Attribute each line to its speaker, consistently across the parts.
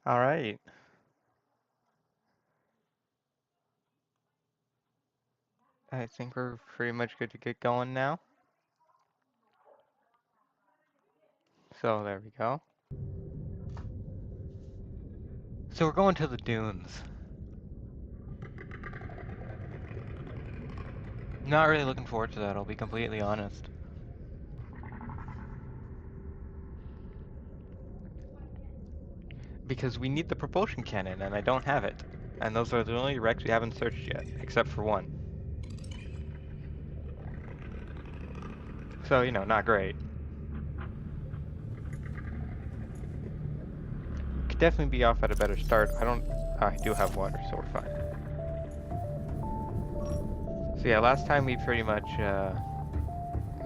Speaker 1: All right. I think we're pretty much good to get going now. So there we go. So we're going to the dunes. Not really looking forward to that, I'll be completely honest. Because we need the propulsion cannon, and I don't have it. And those are the only wrecks we haven't searched yet, except for one. So, you know, not great. Could definitely be off at a better start. I do have water, so we're fine. So yeah, last time we pretty much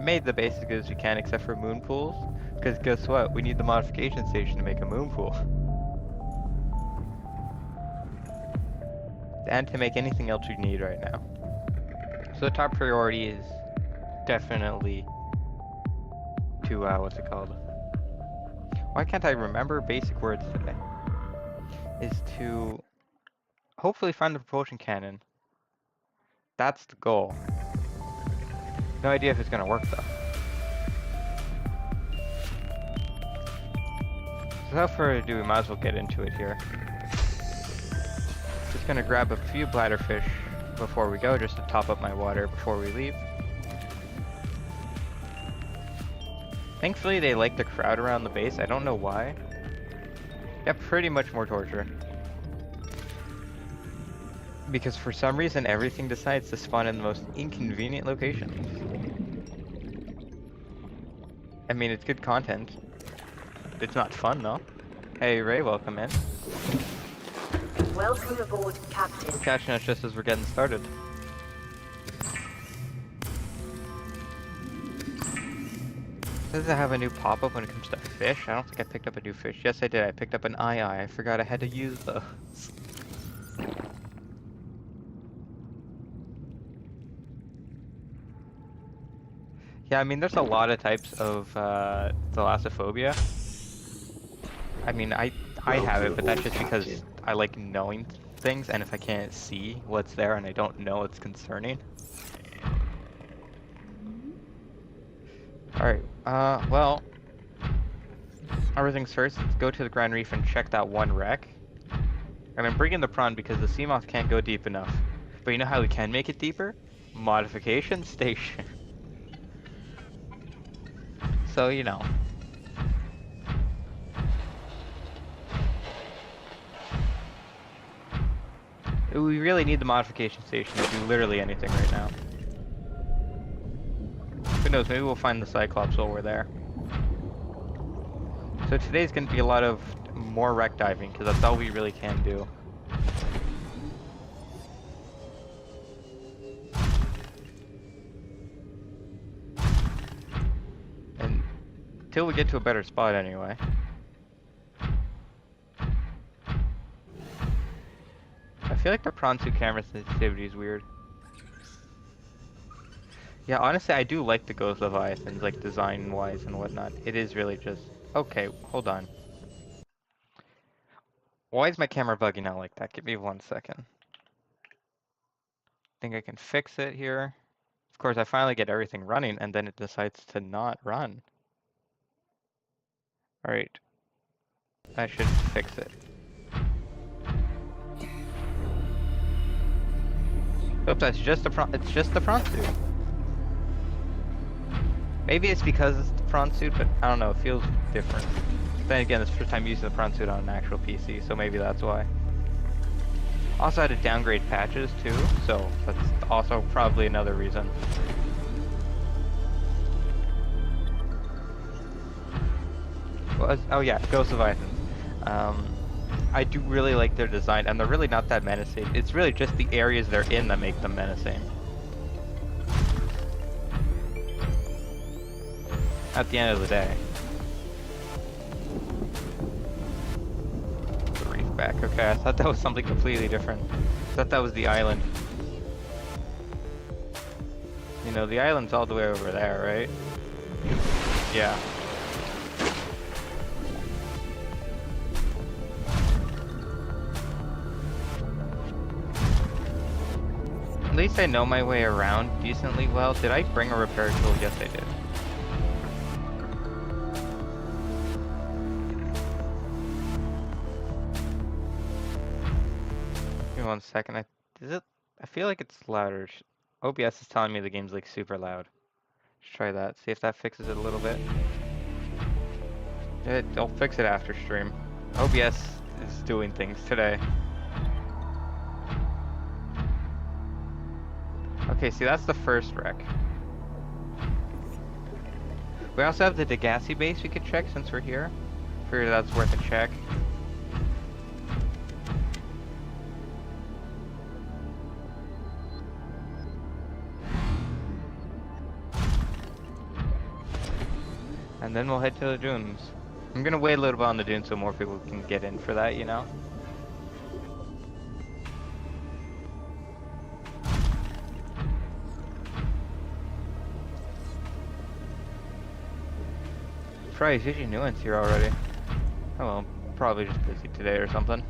Speaker 1: made the basic as we can, except for moon pools. Because guess what? We need the modification station to make a moon pool. And to make anything else you need right now. So the top priority is definitely to, what's it called? Why can't I remember basic words today? Is to hopefully find the propulsion cannon. That's the goal. No idea if it's gonna work though. So without further ado, we might as well get into it here. Just gonna grab a few bladderfish before we go, just to top up my water before we leave. Thankfully, they like the crowd around the base. I don't know why. Yeah, pretty much more torture. Because for some reason, everything decides to spawn in the most inconvenient locations. I mean, it's good content. It's not fun, though. Hey, Ray, welcome in.
Speaker 2: Welcome aboard, Captain.
Speaker 1: Catching us just as we're getting started. Does it have a new pop-up when it comes to fish? I don't think I picked up a new fish. Yes, I did. I picked up an ii. I forgot I had to use those. Yeah, I mean, there's a lot of types of thalassophobia. I mean, I have it, but that's just because I like knowing things, and if I can't see what's there and I don't know, it's concerning. Alright, well, everything's first, let's go to the Grand Reef and check that one wreck. And I'm bringing the prawn because the sea moth can't go deep enough. But you know how we can make it deeper? Modification station. So, you know. We really need the modification station to do literally anything right now. Who knows, maybe we'll find the Cyclops while we're there. So today's going to be a lot of more wreck diving, because that's all we really can do. And until we get to a better spot anyway. I feel like the prawn suit camera sensitivity is weird. Yeah, honestly, I do like the Ghost Leviathans, like design-wise and whatnot. It is really just... Okay, hold on. Why is my camera bugging out like that? Give me 1 second. Think I can fix it here. Of course, I finally get everything running, and then it decides to not run. Alright. I should fix it. Oops, that's just it's just the prawn suit. Maybe it's because it's the prawn suit, but I don't know, it feels different. Then again, it's the first time using the prawn suit on an actual PC, so maybe that's why. Also had to downgrade patches too, so that's also probably another reason. Oh yeah, Ghost Leviathans. I do really like their design, and they're really not that menacing. It's really just the areas they're in that make them menacing. At the end of the day. The reef back, okay, I thought that was something completely different. I thought that was the island. You know, the island's all the way over there, right? Yeah. At least I know my way around decently well. Did I bring a repair tool? Yes, I did. Give me 1 second. I feel like it's louder. OBS is telling me the game's like super loud. Let's try that. See if that fixes it a little bit. I'll fix it after stream. OBS is doing things today. Okay, see that's the first wreck. We also have the Degassi base we could check since we're here. Figure that's worth a check. And then we'll head to the dunes. I'm gonna wait a little bit on the dunes so more people can get in for that, you know? Surprised, usually new ones here already. Oh well, probably just busy today or something.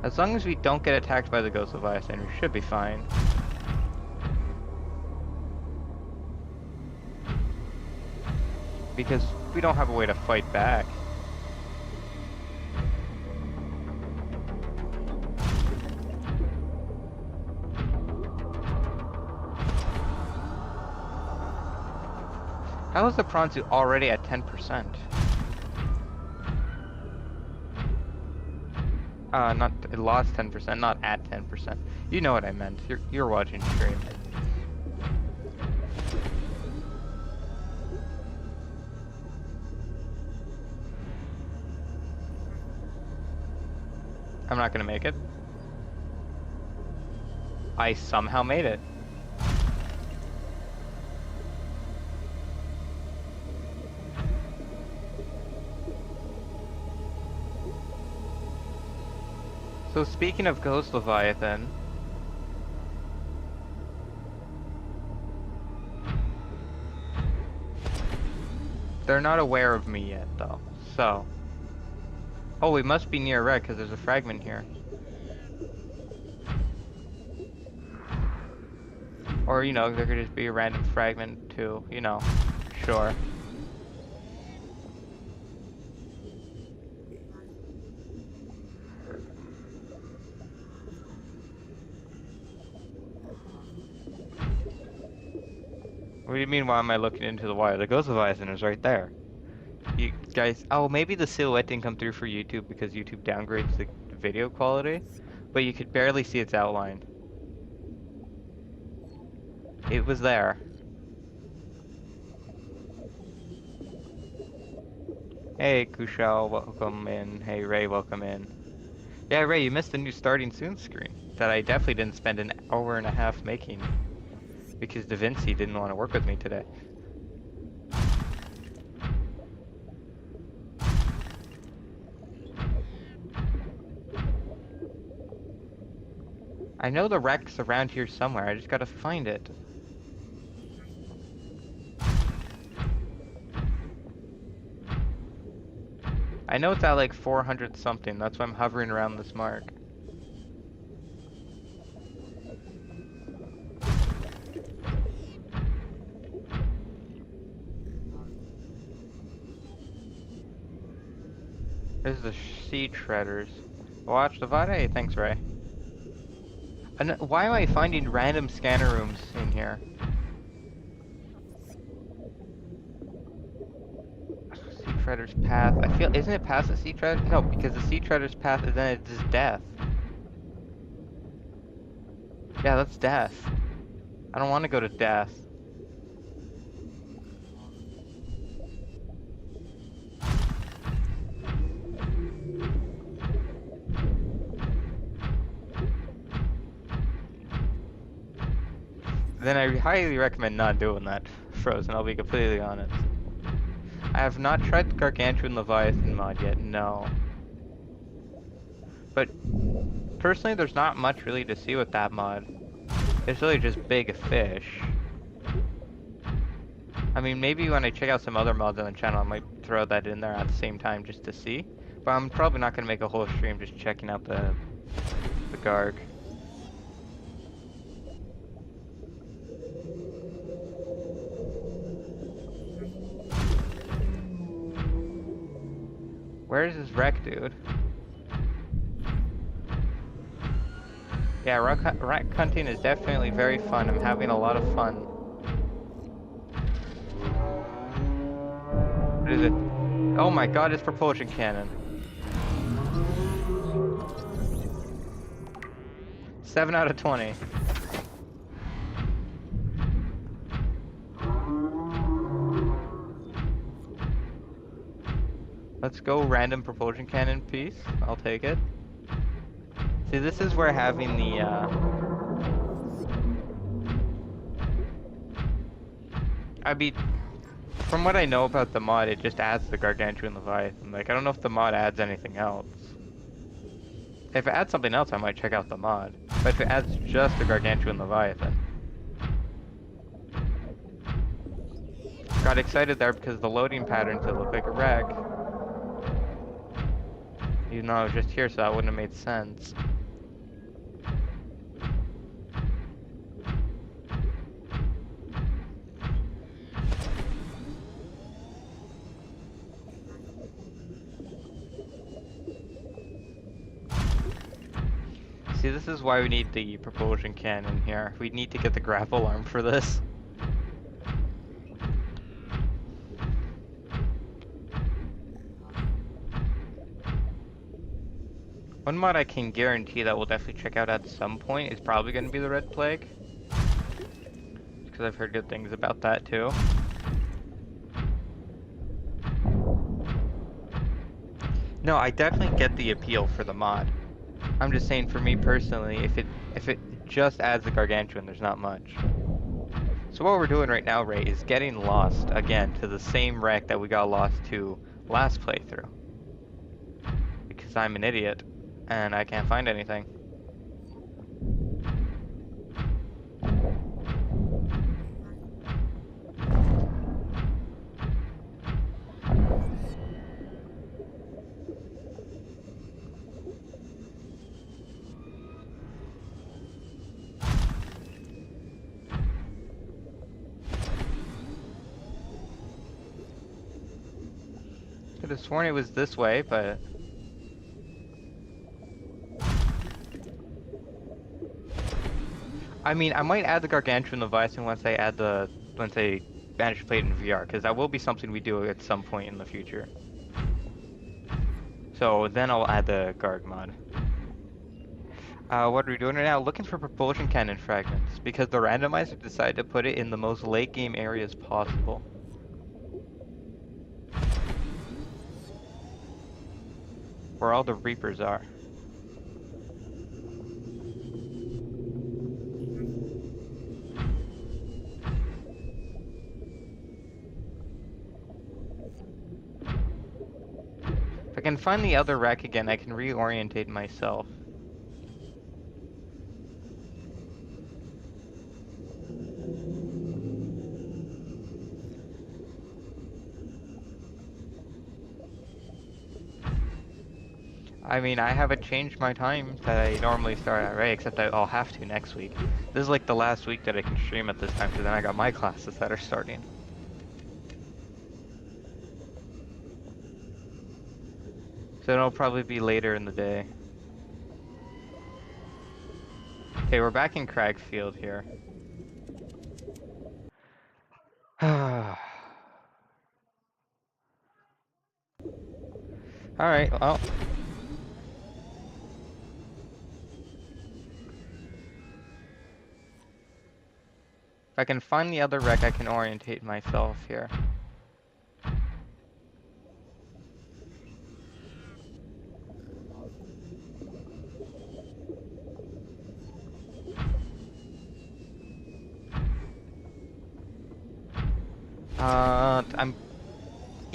Speaker 1: As long as we don't get attacked by the Ghost Leviathan, we should be fine. Because we don't have a way to fight back. How is the Pronsu already at 10%? It lost 10%, not at 10%. You know what I meant. You're watching stream. I'm not gonna make it. I somehow made it. So speaking of Ghost Leviathan, they're not aware of me yet though, so. Oh, we must be near red because there's a fragment here. Or, you know, there could just be a random fragment too, you know, sure. What do you mean, why am I looking into the wire? The Ghost Leviathan is right there. You guys, oh, maybe the silhouette didn't come through for YouTube because YouTube downgrades the video quality, but you could barely see its outline. It was there. Hey, Kushal, welcome in. Hey, Ray, welcome in. Yeah, Ray, you missed the new starting soon screen that I definitely didn't spend an hour and a half making because Da Vinci didn't want to work with me today. I know the wreck's around here somewhere, I just gotta find it. I know it's at like 400 something, that's why I'm hovering around this mark. This is the sea treaders. Watch the Vade, thanks Ray. And why am I finding random scanner rooms in here? Sea treader's path. I feel, isn't it past the sea treader? No, because the sea treader's path is then it's death. Yeah, that's death. I don't want to go to death. Then I highly recommend not doing that, Frozen, I'll be completely honest. I have not tried the Gargantuan Leviathan mod yet, no. But, personally there's not much really to see with that mod. It's really just big fish. I mean, maybe when I check out some other mods on the channel, I might throw that in there at the same time just to see. But I'm probably not gonna make a whole stream just checking out the Garg. Where's this wreck, dude? Yeah, wreck hunting is definitely very fun. I'm having a lot of fun. What is it? Oh my god, it's propulsion cannon. 7 out of 20. Let's go random propulsion cannon piece. I'll take it. See, this is where having the, I mean, from what I know about the mod, it just adds the Gargantuan Leviathan. Like, I don't know if the mod adds anything else. If it adds something else, I might check out the mod. But if it adds just the Gargantuan Leviathan. Got excited there because the loading patterns, it looked like a wreck. Even though I was just here, so that wouldn't have made sense. See, this is why we need the propulsion cannon here. We need to get the grapple arm for this. One mod I can guarantee that we'll definitely check out at some point is probably going to be the Red Plague. Because I've heard good things about that too. No, I definitely get the appeal for the mod. I'm just saying, for me personally, if it just adds the Gargantuan, there's not much. So what we're doing right now, Ray, is getting lost again to the same wreck that we got lost to last playthrough. Because I'm an idiot and I can't find anything. Could have sworn it was this way, but I mean, I might add the Gargantuan Leviathan once I manage to play it in VR, because that will be something we do at some point in the future. So then I'll add the Garg mod. What are we doing right now? Looking for propulsion cannon fragments, because the randomizer decided to put it in the most late game areas possible. Where all the Reapers are. If I can find the other wreck again, I can reorientate myself. I mean, I haven't changed my time that I normally start at, right? Except I'll have to next week. This is like the last week that I can stream at this time, because then I got my classes that are starting. So it'll probably be later in the day. Okay, we're back in Cragfield here. Alright, well. If I can find the other wreck, I can orientate myself here.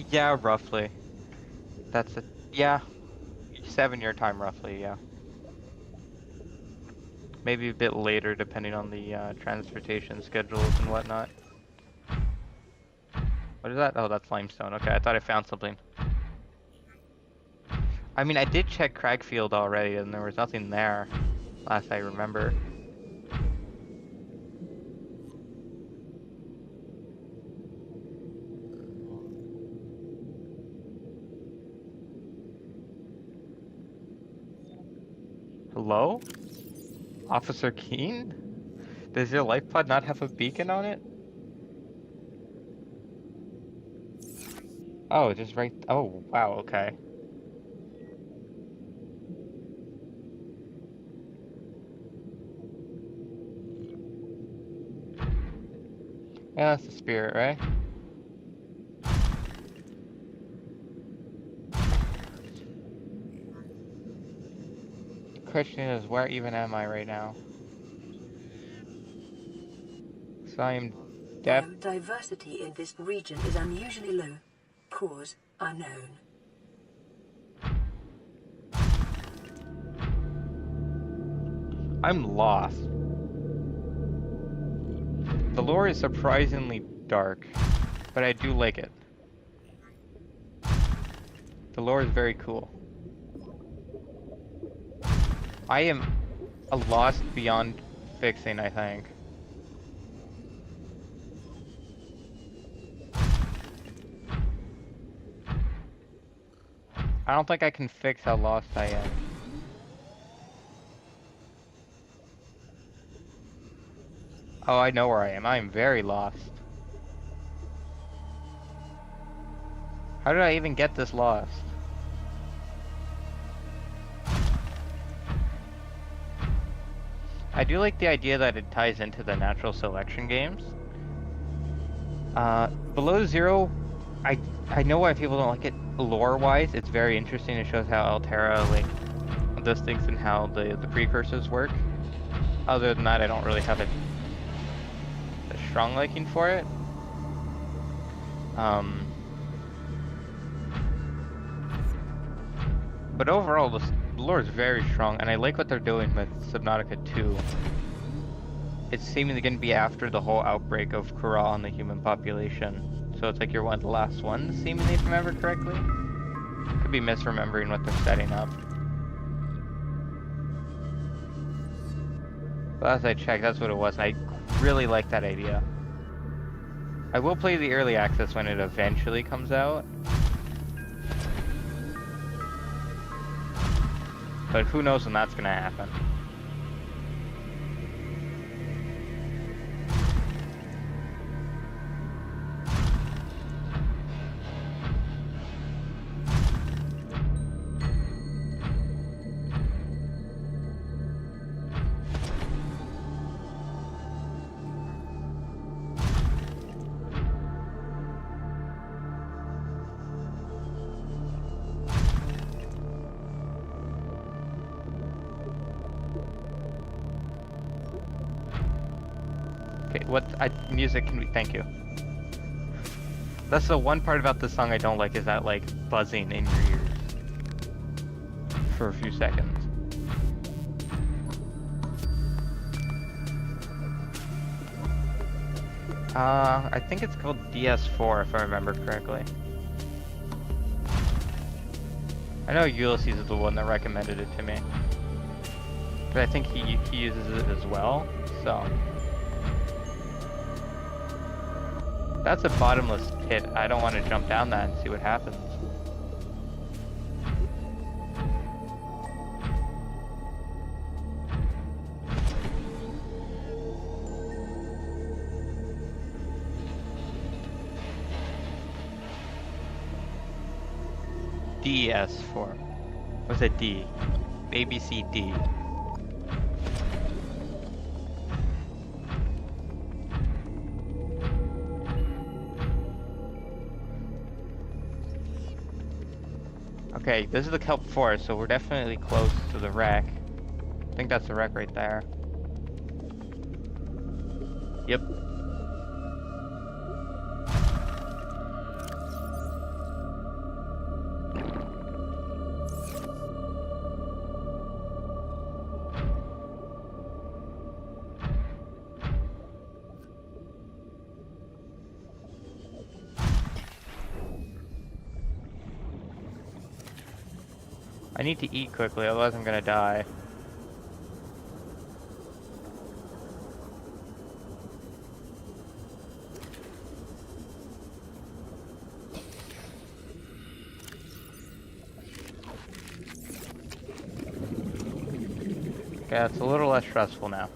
Speaker 1: Yeah, roughly. That's yeah, 7-year time roughly, yeah. Maybe a bit later depending on the transportation schedules and whatnot. What is that? Oh, that's limestone. Okay, I thought I found something. I mean, I did check Cragfield already, and there was nothing there, last I remember. Hello? Officer Keene? Does your life pod not have a beacon on it? Oh, just right. Oh, wow, okay. Yeah, that's the spirit, right? The question is, where even am I right now? So I am
Speaker 2: Biodiversity in this region is unusually low. Cause unknown.
Speaker 1: I'm lost. The lore is surprisingly dark, but I do like it. The lore is very cool. I am a lost beyond fixing, I think. I don't think I can fix how lost I am. Oh, I know where I am. I am very lost. How did I even get this lost? I do like the idea that it ties into the natural selection games. Below Zero, I know why people don't like it lore-wise. It's very interesting. It shows how Altera like does things and how the precursors work. Other than that, I don't really have a strong liking for it. But overall, the lore is very strong, and I like what they're doing with Subnautica 2. It's seemingly going to be after the whole outbreak of Kura on the human population. So it's like you're one of the last ones, seemingly, if I remember correctly. Could be misremembering what they're setting up. But as I checked, that's what it was, and I really like that idea. I will play the early access when it eventually comes out. But who knows when that's gonna happen. Okay, what music can we thank you. That's the one part about this song I don't like, is that like buzzing in your ears for a few seconds. I think it's called DS4 if I remember correctly. I know Ulysses is the one that recommended it to me. But I think he uses it as well, so. That's a bottomless pit. I don't want to jump down that and see what happens. DS4. What's a D? A, B, C, D. Okay, this is the kelp forest, so we're definitely close to the wreck. I think that's the wreck right there. Yep. I need to eat quickly, otherwise I'm gonna die. Okay, it's a little less stressful now.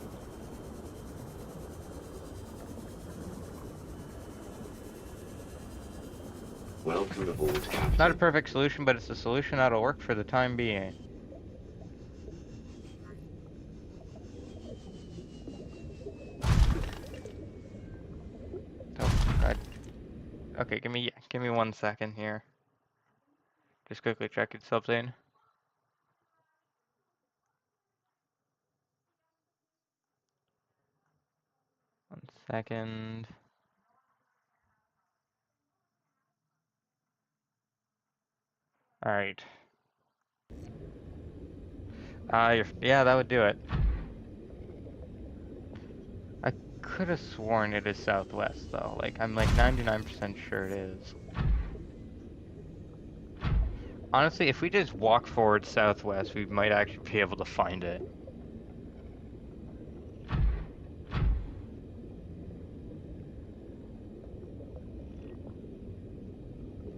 Speaker 3: Welcome aboard, Captain.
Speaker 1: It's not a perfect solution, but it's a solution that'll work for the time being. Oh, God. Okay, give me 1 second here. Just quickly checking something. One second. Alright. Yeah, that would do it. I could have sworn it is southwest, though. Like, I'm like 99% sure it is. Honestly, if we just walk forward southwest, we might actually be able to find it.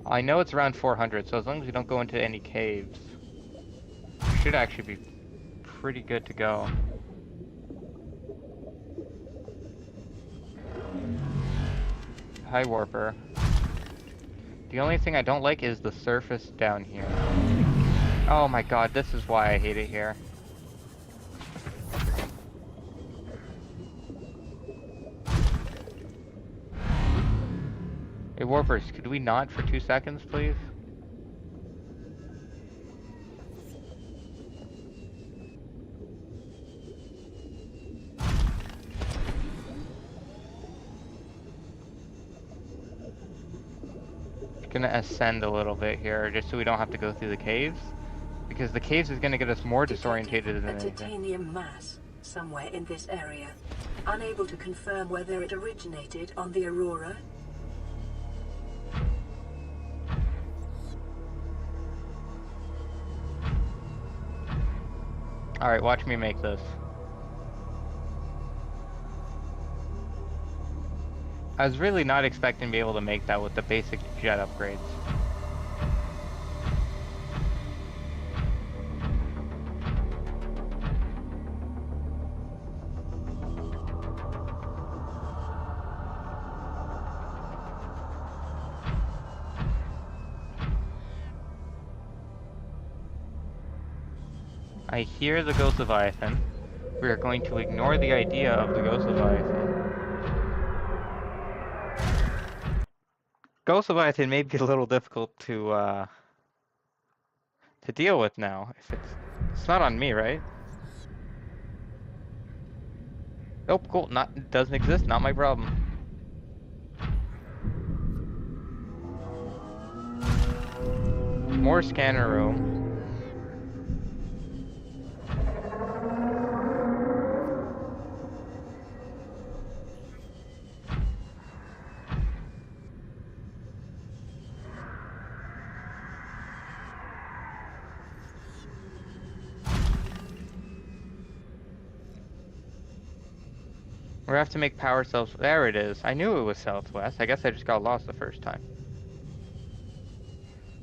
Speaker 1: I know it's around 400, so as long as we don't go into any caves, we should actually be pretty good to go. Hi, Warper. The only thing I don't like is the surface down here. Oh my god, this is why I hate it here. Hey, Warpers, could we not for 2 seconds, please? Gonna ascend a little bit here, just so we don't have to go through the caves. Because the caves is gonna get us more disorientated than
Speaker 2: A
Speaker 1: anything.
Speaker 2: titanium mass somewhere in this area. Unable to confirm whether it originated on the Aurora.
Speaker 1: Alright, watch me make this. I was really not expecting to be able to make that with the basic jet upgrades. I hear the Ghost Leviathan. We are going to ignore the idea of the Ghost Leviathan. Ghost Leviathan may be a little difficult to deal with now. If it's not on me, right? Nope, cool. Doesn't exist. Not my problem. More scanner room. We have to make power cells. There it is. I knew it was southwest. I guess I just got lost the first time.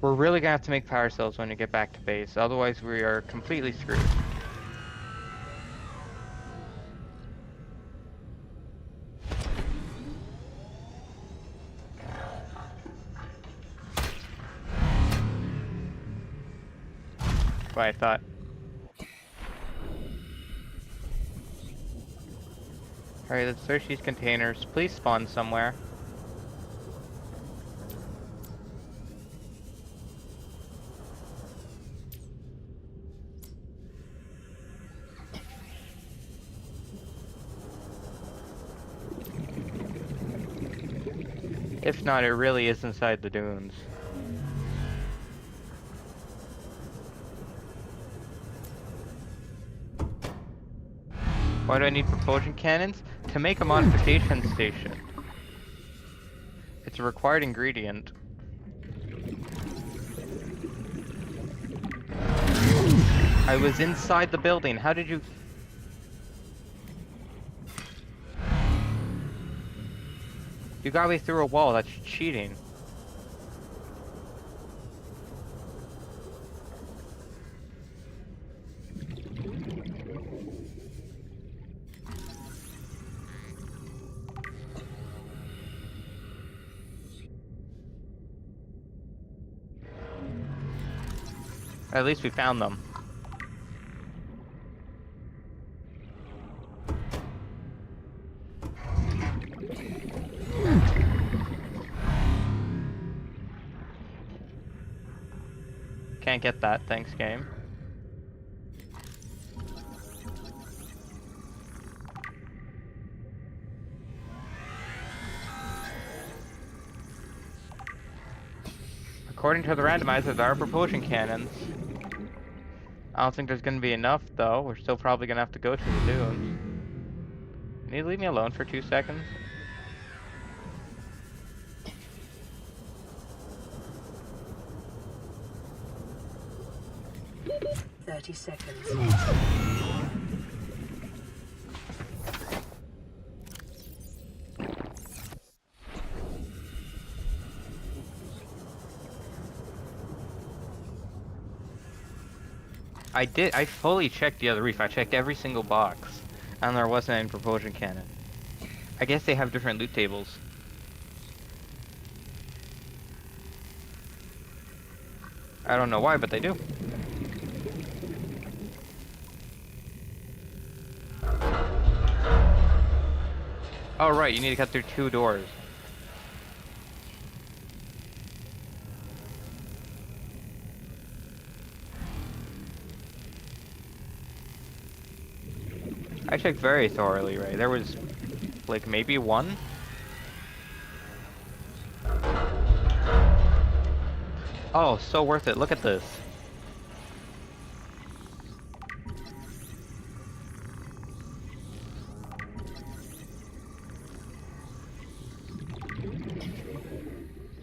Speaker 1: We're really gonna have to make power cells when we get back to base. Otherwise, we are completely screwed. What I thought. Alright, let's search these containers. Please spawn somewhere. If not, it really is inside the dunes. Why do I need propulsion cannons? To make a modification station. It's a required ingredient. I was inside the building. How did you... You got me through a wall. That's cheating. At least we found them. Can't get that, thanks game. According to the randomizer, there are propulsion cannons. I don't think there's gonna be enough though. We're still probably gonna have to go to the dunes. Can you leave me alone for 2 seconds?
Speaker 2: Seconds.
Speaker 1: I fully checked the other reef. I checked every single box, and there wasn't any propulsion cannon. I guess they have different loot tables. I don't know why, but they do. Oh right, you need to cut through 2 doors. I checked very thoroughly, right? There was, like, maybe 1? Oh, so worth it. Look at this.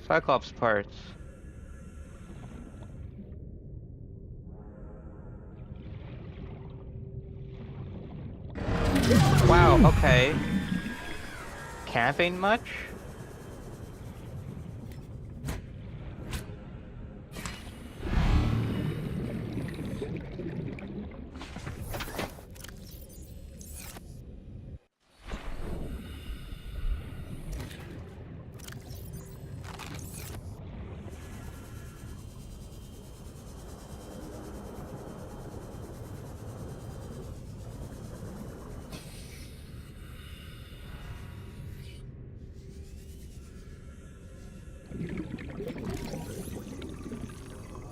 Speaker 1: Cyclops parts. Wow, okay. Camping much?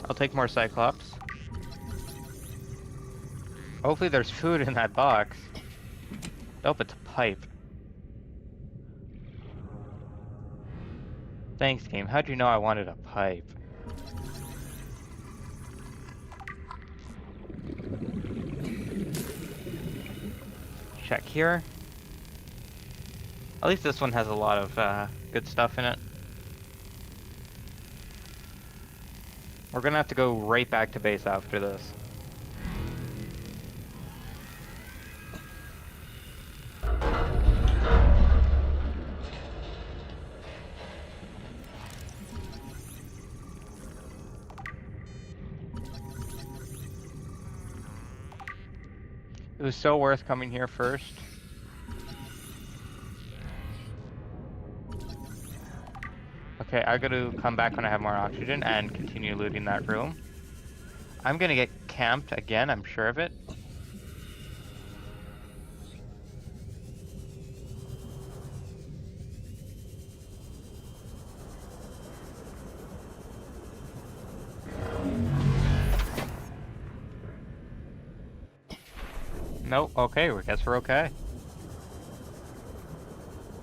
Speaker 1: I'll take more Cyclops. Hopefully there's food in that box. Nope, it's a pipe. Thanks, game. How'd you know I wanted a pipe? Check here. At least this one has a lot of good stuff in it. We're gonna have to go right back to base after this. It was so worth coming here first. Okay, I gotta come back when I have more oxygen and continue looting that room. I'm gonna get camped again, I'm sure of it. Nope, okay, I guess we're okay.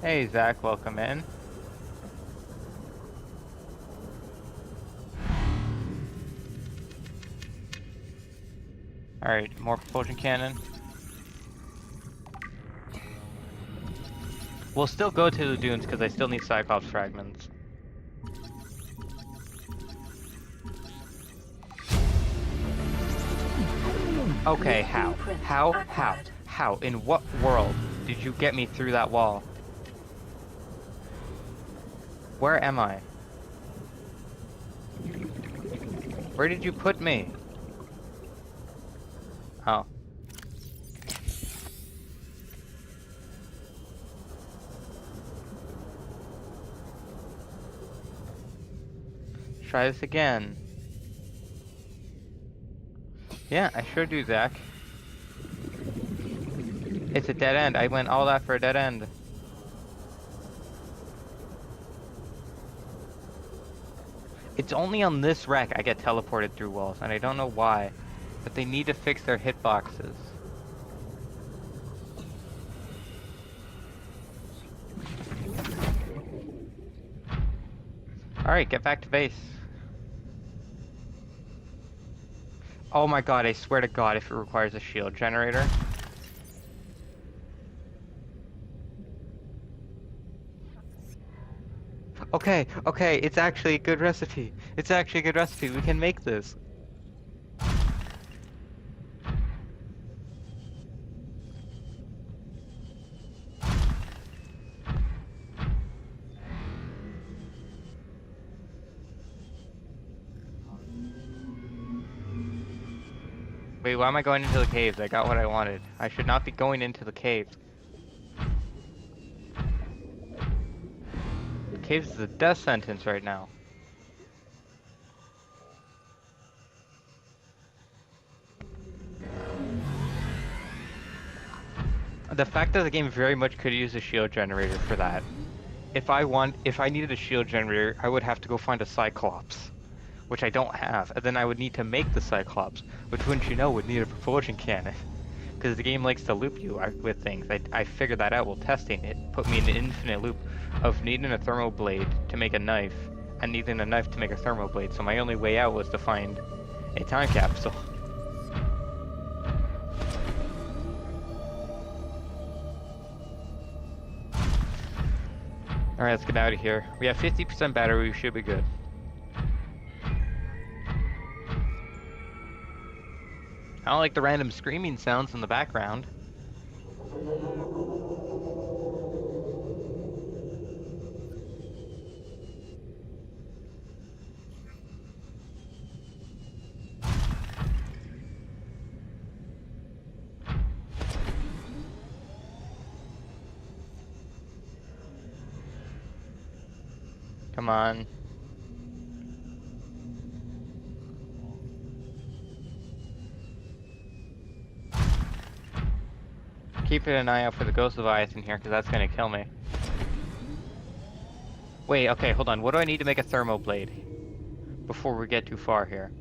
Speaker 1: Hey Zach, welcome in. Alright, more propulsion cannon. We'll still go to the dunes because I still need Cyclops fragments. Okay,
Speaker 2: New
Speaker 1: how?
Speaker 2: blueprint
Speaker 1: How?
Speaker 2: acquired.
Speaker 1: How? In what world did you get me through that wall? Where am I? Where did you put me? Oh. Try this again. Yeah, I sure do, Zach. It's a dead end. I went all that for a dead end. It's only on this wreck I get teleported through walls, and I don't know why. But they need to fix their hitboxes. Alright, get back to base. Oh my god, I swear to god if it requires a shield generator. Okay, okay, it's actually a good recipe. It's actually a good recipe. We can make this. Wait, why am I going into the caves? I got what I wanted. I should not be going into the caves. The caves is a death sentence right now. The fact that the game very much could use a shield generator for that. If I needed a shield generator, I would have to go find a Cyclops, which I don't have, and then I would need to make the Cyclops, which wouldn't you know would need a propulsion cannon. Because the game likes to loop you with things. I figured that out while testing it. Put me in an infinite loop of needing a thermal blade to make a knife, and needing a knife to make a thermal blade, so my only way out was to find a time capsule. Alright, let's get out of here. We have 50% battery, we should be good. I don't like the random screaming sounds in the background. Come on. Keeping an eye out for the Ghost Leviathan here, because that's gonna kill me. Wait, okay, hold on. What do I need to make a thermal blade? Before we get too far here.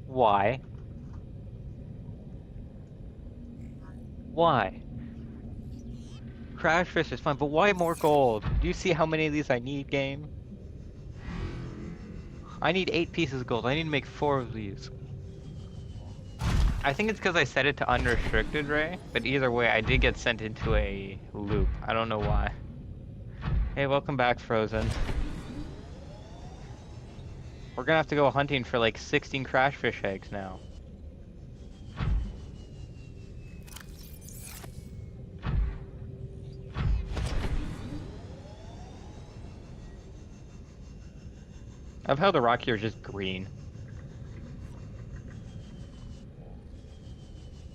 Speaker 1: Why? Why? Crash fish is fun, but why more gold? Do you see how many of these I need, game? I need 8 pieces of gold. I need to make 4 of these. I think it's because I set it to unrestricted, Ray. But either way, I did get sent into a loop. I don't know why. Hey, welcome back, Frozen. We're gonna have to go hunting for like 16 crash fish eggs now. I love how the rock here is just green.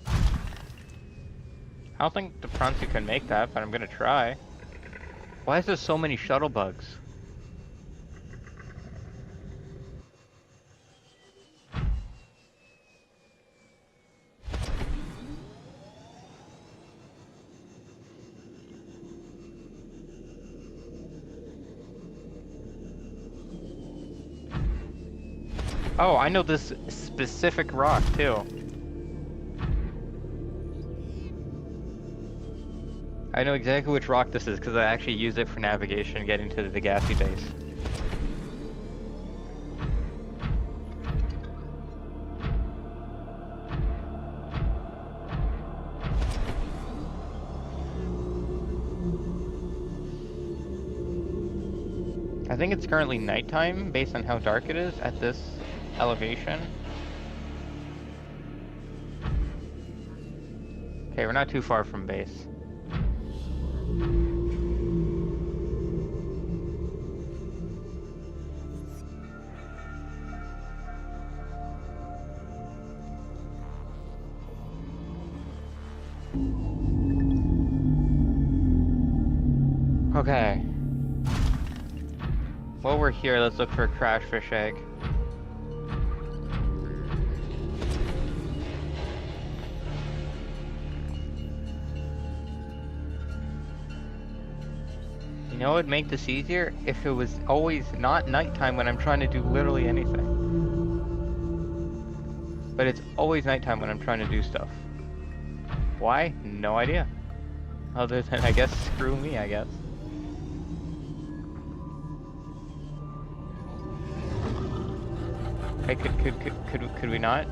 Speaker 1: I don't think the Pronsu can make that, but I'm gonna try. Why is there so many shuttle bugs? Oh, I know this specific rock too. I know exactly which rock this is because I actually use it for navigation getting to the Degassi base. I think it's currently nighttime based on how dark it is at this elevation. Okay, we're not too far from base. Okay. While we're here, let's look for a crash fish egg. You know what would make this easier? If it was always not nighttime when I'm trying to do literally anything. But it's always nighttime when I'm trying to do stuff. Why? No idea. Other than, I guess, screw me, I guess. Hey, could we not?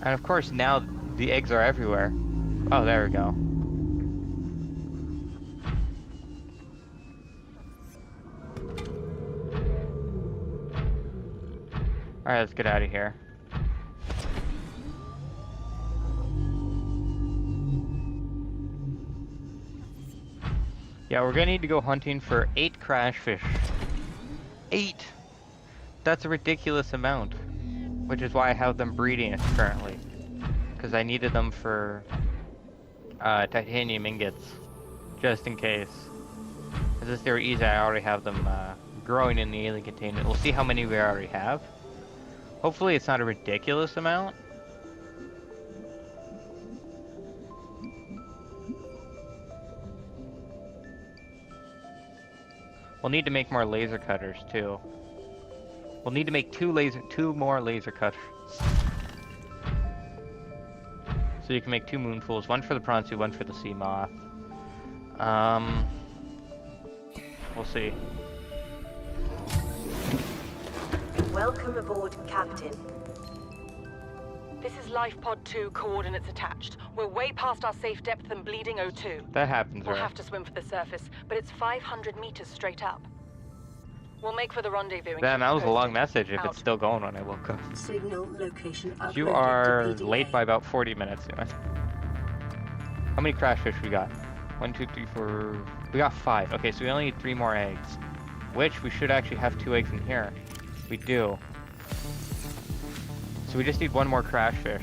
Speaker 1: And of course now the eggs are everywhere. Oh, there we go. Alright, let's get out of here. Yeah, we're gonna need to go hunting for 8 crash fish. 8! That's a ridiculous amount. Which is why I have them breeding currently. Because I needed them for titanium ingots. Just in case. As if they were easy, I already have them growing in the alien containment. We'll see how many we already have. Hopefully it's not a ridiculous amount. We'll need to make more laser cutters too. We'll need to make two more laser cutters. So you can make 2 moonfools, one for the prawn suit, one for the sea moth. We'll see.
Speaker 4: Welcome aboard, Captain. This is Life Pod 2, coordinates attached. We're way past our safe depth and bleeding O2.
Speaker 1: That happens,
Speaker 4: We'll
Speaker 1: right?
Speaker 4: have to swim for the surface, but it's 500 meters straight up. We'll make for the rendezvous. And
Speaker 1: Damn,
Speaker 4: keep
Speaker 1: that was a
Speaker 4: you
Speaker 1: long
Speaker 4: posted.
Speaker 1: message if
Speaker 4: Out.
Speaker 1: it's still going when I woke up.
Speaker 2: Signal location uploaded
Speaker 1: You
Speaker 2: to
Speaker 1: are
Speaker 2: PDA.
Speaker 1: late by about 40 minutes, man. How many crash fish we got? 1, 2, 3, 4... We got 5. Okay, so we only need 3 more eggs. Which, we should actually have 2 eggs in here. We do. So we just need 1 more crash fish.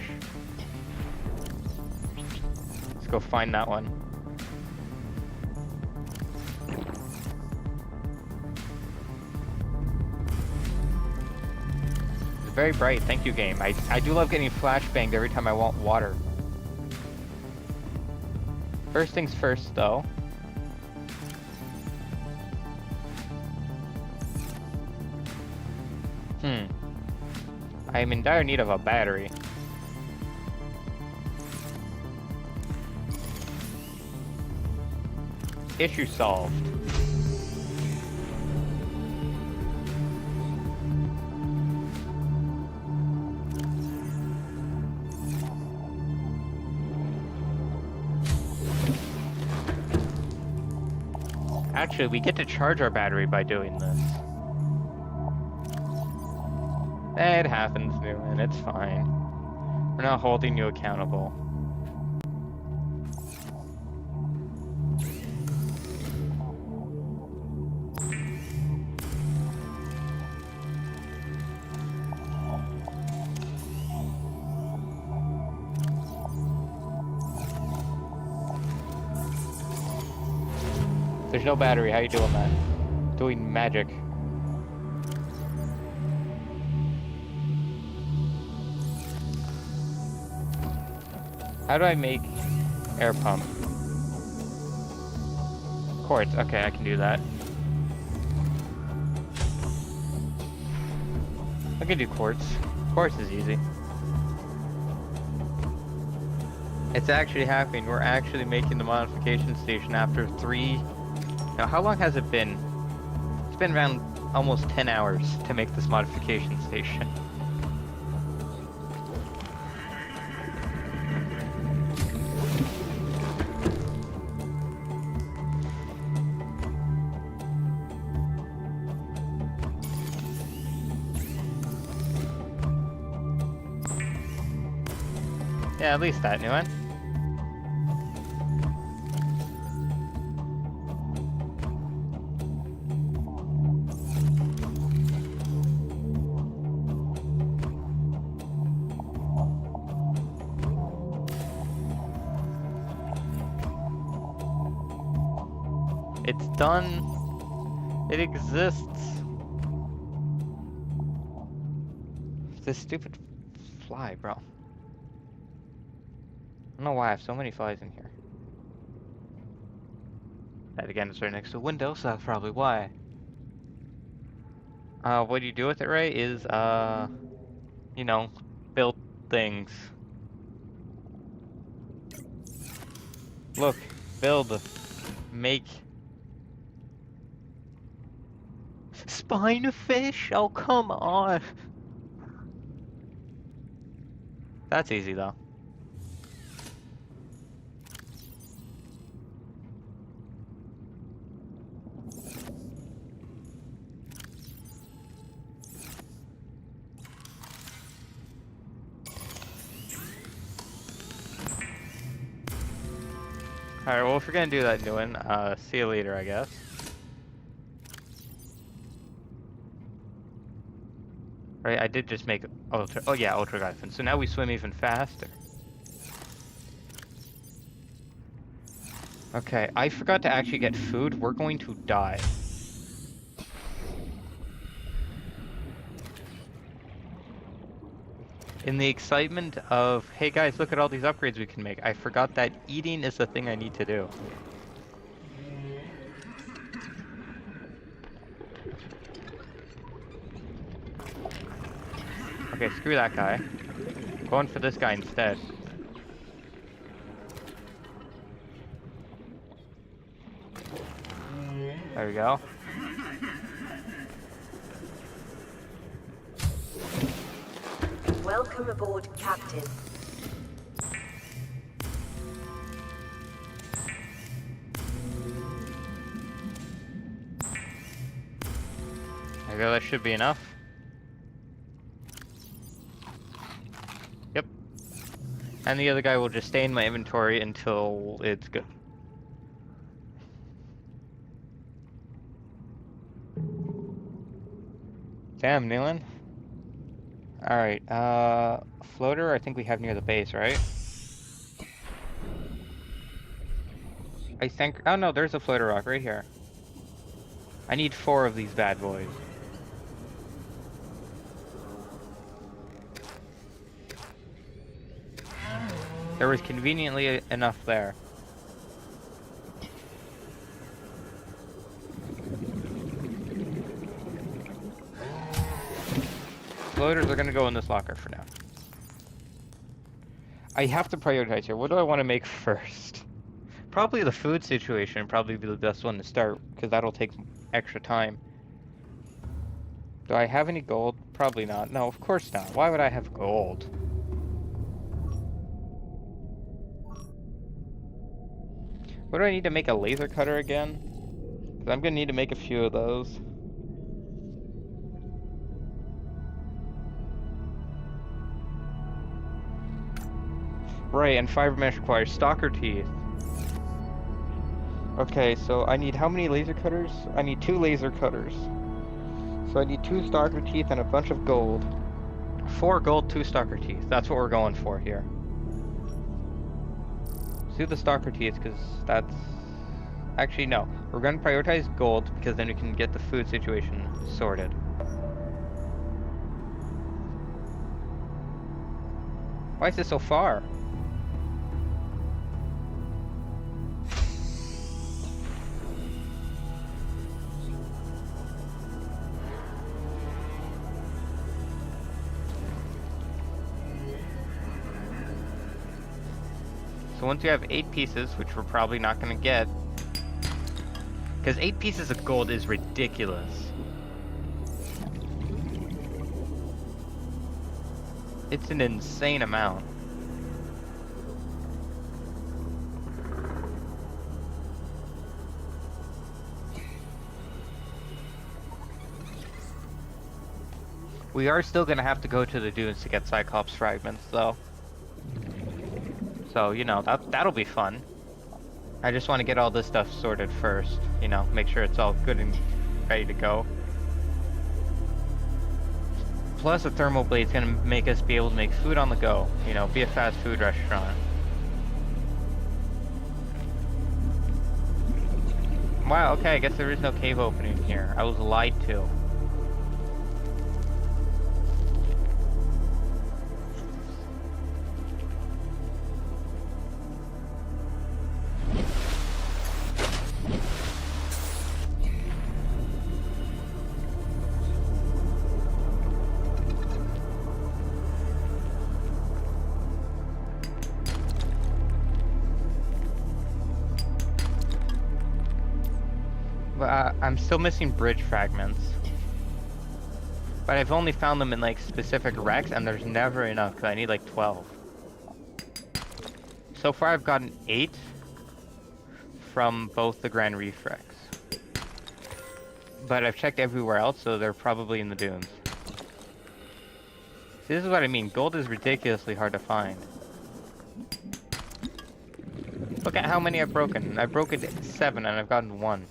Speaker 1: Let's go find that one. It's very bright, thank you game. I do love getting flashbanged every time I want water. First things first though. I am in dire need of a battery. Issue solved. Actually, we get to charge our battery by doing this. It happens, Newman. It's fine. We're not holding you accountable. There's no battery. How you doing, man? Doing magic. How do I make air pump? Quartz. Okay, I can do that. I can do quartz. Quartz is easy. It's actually happening. We're actually making the modification station after 3... Now, how long has it been? It's been around almost 10 hours to make this modification station. Yeah, at least that, new one. It's done. It exists. This stupid fly, bro. I don't know why I have so many flies in here. And again, it's right next to a window, so that's probably why. What do you do with it, Ray? Is, you know, build things. Look, build, make. Spinefish? Oh, come on. That's easy, though. Alright, well, if you're gonna do that, Nguyen, see you later, I guess. Right, I did just make ultra. Oh yeah, ultra glyphin. So now we swim even faster. Okay, I forgot to actually get food. We're going to die. In the excitement of, hey guys, look at all these upgrades we can make, I forgot that eating is the thing I need to do. Okay, screw that guy. I'm going for this guy instead. There we go.
Speaker 2: Welcome aboard, Captain.
Speaker 1: There we go, that should be enough. Yep. And the other guy will just stay in my inventory until it's good. Damn, Nealon. Alright, floater I think we have near the base, right? I think, oh no, there's a floater rock right here. I need 4 of these bad boys. There was conveniently enough there. Floaters are gonna go in this locker for now. I have to prioritize here. What do I want to make first? Probably the food situation, probably be the best one to start, because that'll take extra time. Do I have any gold? Probably not. No, of course not. Why would I have gold? What do I need to make a laser cutter again? Because I'm gonna need to make a few of those. Right, and fiber mesh requires stalker teeth. Okay, so I need how many laser cutters? I need 2 laser cutters. So I need 2 stalker teeth and a bunch of gold. 4 gold, 2 stalker teeth. That's what we're going for here. Let's do the stalker teeth, because that's... Actually, no. We're going to prioritize gold, because then we can get the food situation sorted. Why is this so far? So once you have 8 pieces, which we're probably not going to get, because 8 pieces of gold is ridiculous. It's an insane amount. We are still going to have to go to the dunes to get Cyclops fragments, though. So, you know, that'll be fun. I just want to get all this stuff sorted first, you know, make sure it's all good and ready to go. Plus, a thermal blade's gonna make us be able to make food on the go, you know, be a fast food restaurant. Wow, okay, I guess there is no cave opening here. I was lied to. I'm still missing bridge fragments. But I've only found them in like specific wrecks, and there's never enough because I need like 12. So far I've gotten 8 from both the Grand Reef wrecks. But I've checked everywhere else, so they're probably in the dunes. See, this is what I mean. Gold is ridiculously hard to find. Look at how many I've broken. I've broken 7 and I've gotten 1.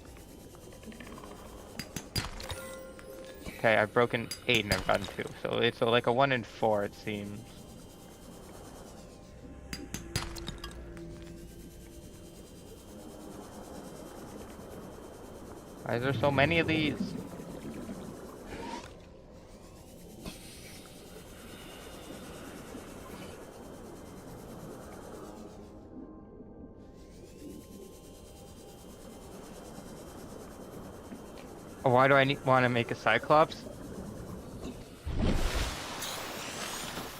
Speaker 1: Okay, I've broken 8 and I've gotten 2. So it's like a 1 in 4, it seems. Why is there so many of these? Why do I want to make a Cyclops?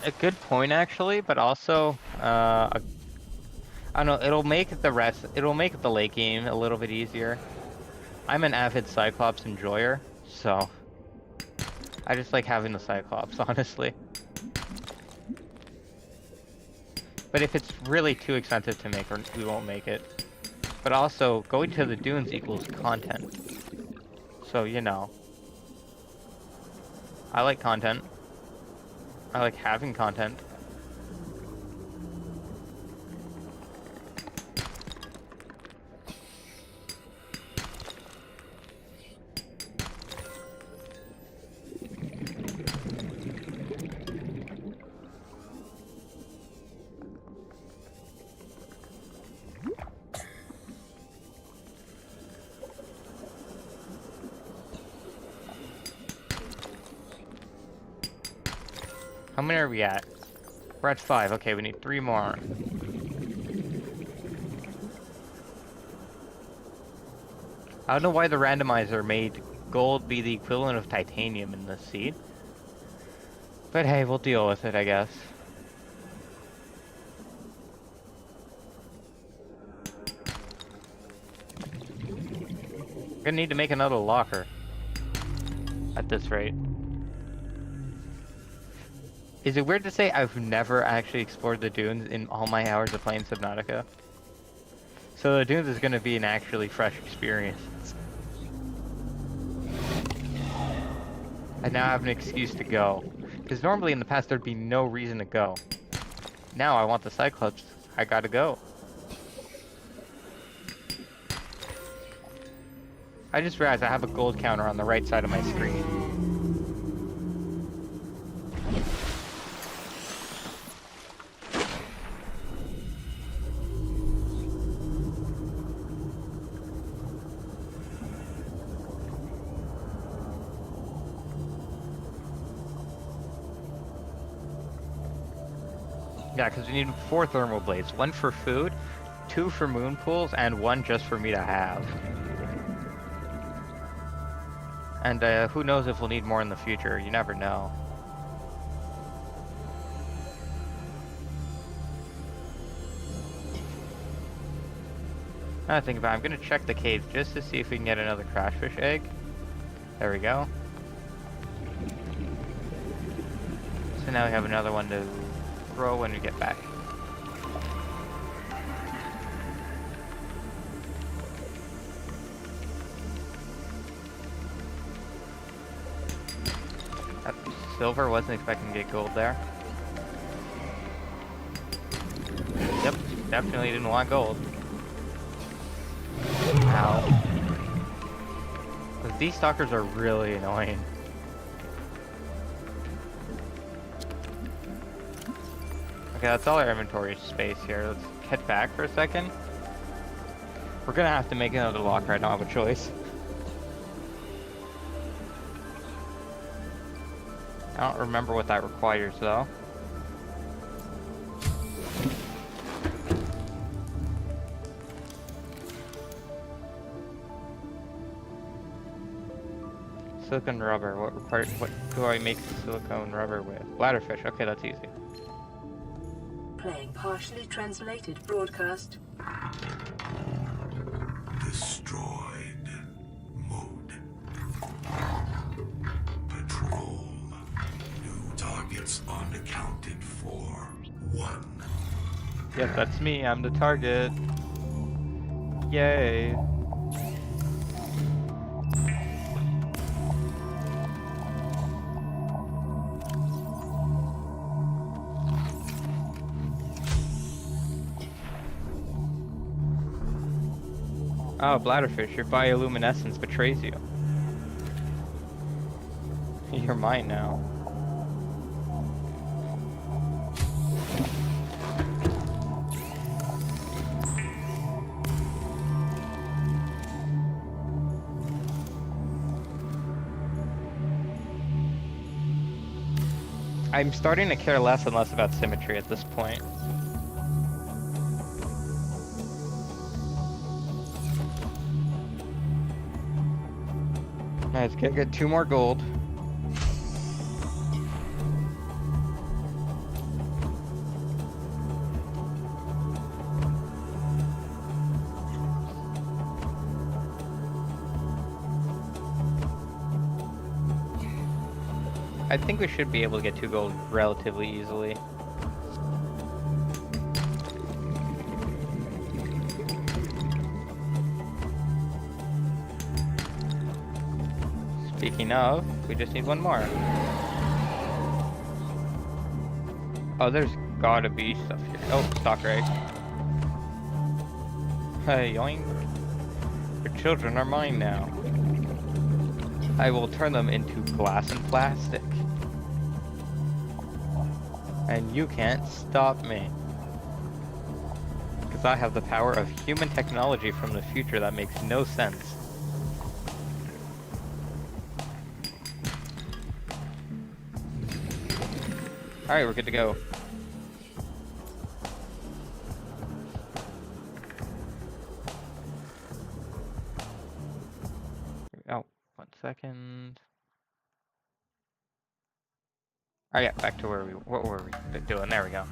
Speaker 1: A good point, actually, but also, I don't know, it'll make the late game a little bit easier. I'm an avid Cyclops enjoyer, so I just like having the Cyclops, honestly. But if it's really too expensive to make, we won't make it. But also, going to the dunes equals content. So, you know, I like content. I like having content. How many are we at? We're at 5. Okay, we need 3 more. I don't know why the randomizer made gold be the equivalent of titanium in this seed. But hey, we'll deal with it, I guess. We're gonna need to make another locker. At this rate. Is it weird to say I've never actually explored the dunes in all my hours of playing Subnautica? So the dunes is going to be an actually fresh experience. I now have an excuse to go. Because normally in the past there'd be no reason to go. Now I want the Cyclops. I gotta go. I just realized I have a gold counter on the right side of my screen. Yeah, because we need 4 thermal blades. 1 for food, 2 for moon pools, and 1 just for me to have. And who knows if we'll need more in the future. You never know. Now I think about it, I'm going to check the cave just to see if we can get another crashfish egg. There we go. So now we have another one to throw when we get back. That silver, wasn't expecting to get gold there. Yep. definitely didn't want gold. Ow. These stalkers are really annoying. Okay, that's all our inventory space here. Let's head back for a second. We're gonna have to make another lock right now. I have a choice. I don't remember what that requires though. Silicone rubber. What do I make silicone rubber with? Bladderfish. Okay, that's easy.
Speaker 2: Playing partially translated broadcast.
Speaker 5: Destroyed. Mode. Patrol. New targets unaccounted for. 1.
Speaker 1: Yep, that's me. I'm the target. Yay. Oh, bladderfish, your bioluminescence betrays you. You're mine now. I'm starting to care less and less about symmetry at this point. Let's get 2 more gold. I think we should be able to get 2 gold relatively easily. Speaking of, we just need 1 more. Oh, there's gotta be stuff here. Oh, stalker egg. Hey, yoink. Your children are mine now. I will turn them into glass and plastic. And you can't stop me. Because I have the power of human technology from the future that makes no sense. Alright, we're good to go. Oh, 1 second. Oh yeah, back to what were we doing? There we go.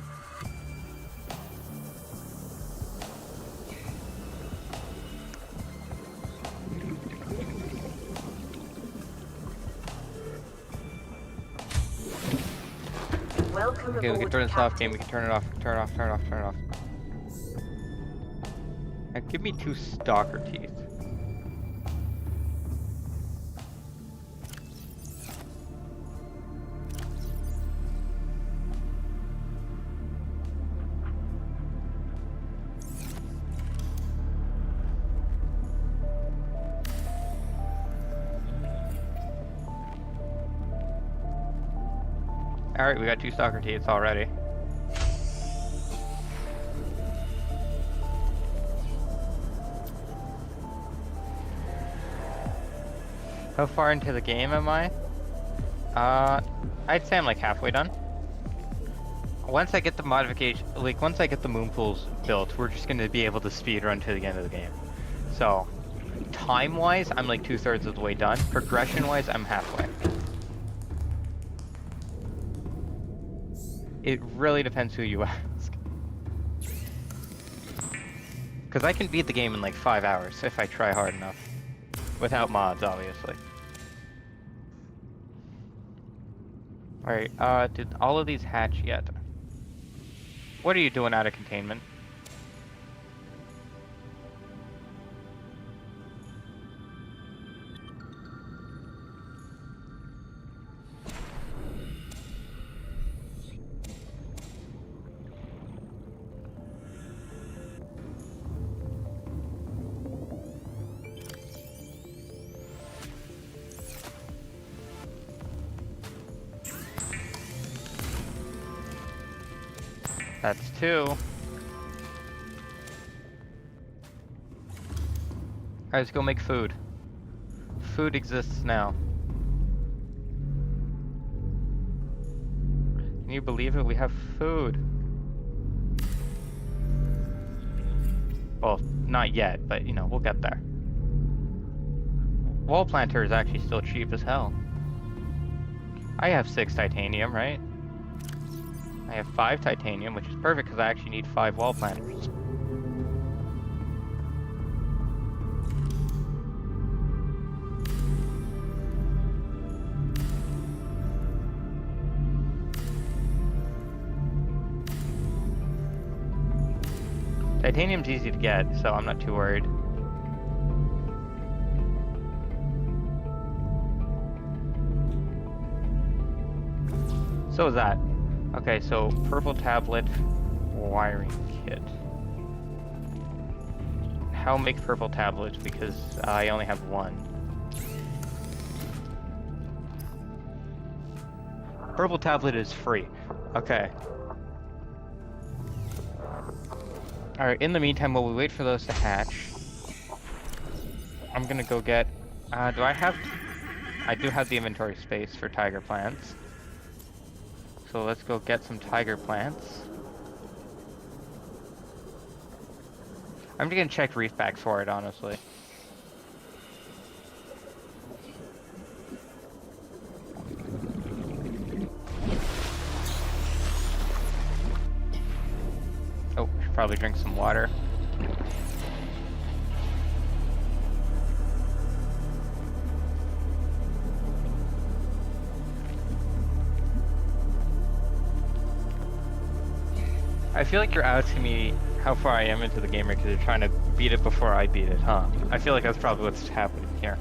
Speaker 4: Welcome
Speaker 1: Okay, we can
Speaker 4: aboard,
Speaker 1: turn this off,
Speaker 4: Captain.
Speaker 1: game. We can turn it off, turn it off, turn it off, turn it off. Now give me 2 stalker teeth. Alright, we got 2 stalker teeth already. How far into the game am I? I'd say I'm like halfway done. Once I get the modification, like once I get the moon pools built, we're just gonna be able to speed run to the end of the game. So, time-wise, I'm like 2/3 of the way done. Progression-wise, I'm halfway. It really depends who you ask. Because I can beat the game in like 5 hours if I try hard enough. Without mods, obviously. Alright, did all of these hatch yet? What are you doing out of containment? That's 2. Alright, let's go make food. Food exists now. Can you believe it? We have food. Well, not yet, but you know, we'll get there. Wall planter is actually still cheap as hell. I have 6 titanium, right? I have 5 titanium, which is perfect because I actually need 5 wall planters. Titanium's easy to get, so I'm not too worried. So is that. Okay, so purple tablet wiring kit. How make purple tablets? Because I only have 1. Purple tablet is free. Okay. Alright, in the meantime, while we wait for those to hatch, I'm gonna go get... do I have... I do have the inventory space for tiger plants. So let's go get some tiger plants. I'm just gonna check reef packs for it, honestly. Oh, should probably drink some water. I feel like you're asking me how far I am into the game because you're trying to beat it before I beat it, huh? I feel like that's probably what's happening here.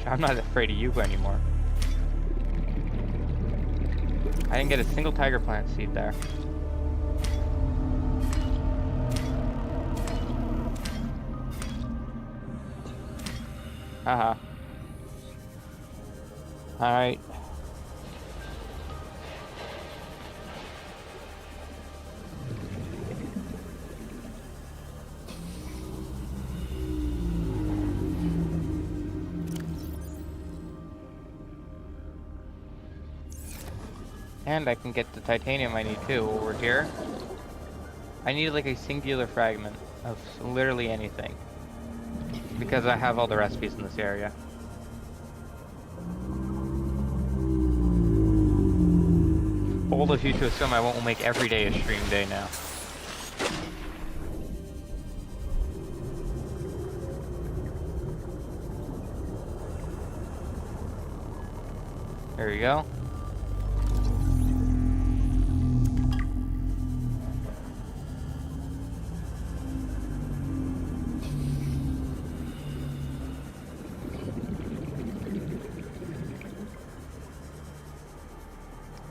Speaker 1: I'm not afraid of you anymore. I didn't get a single tiger plant seed there. Haha. Alright. And I can get the titanium I need too over here. I need like a singular fragment of literally anything. Because I have all the recipes in this area. Bold of you to assume I won't make every day a stream day now. There you go.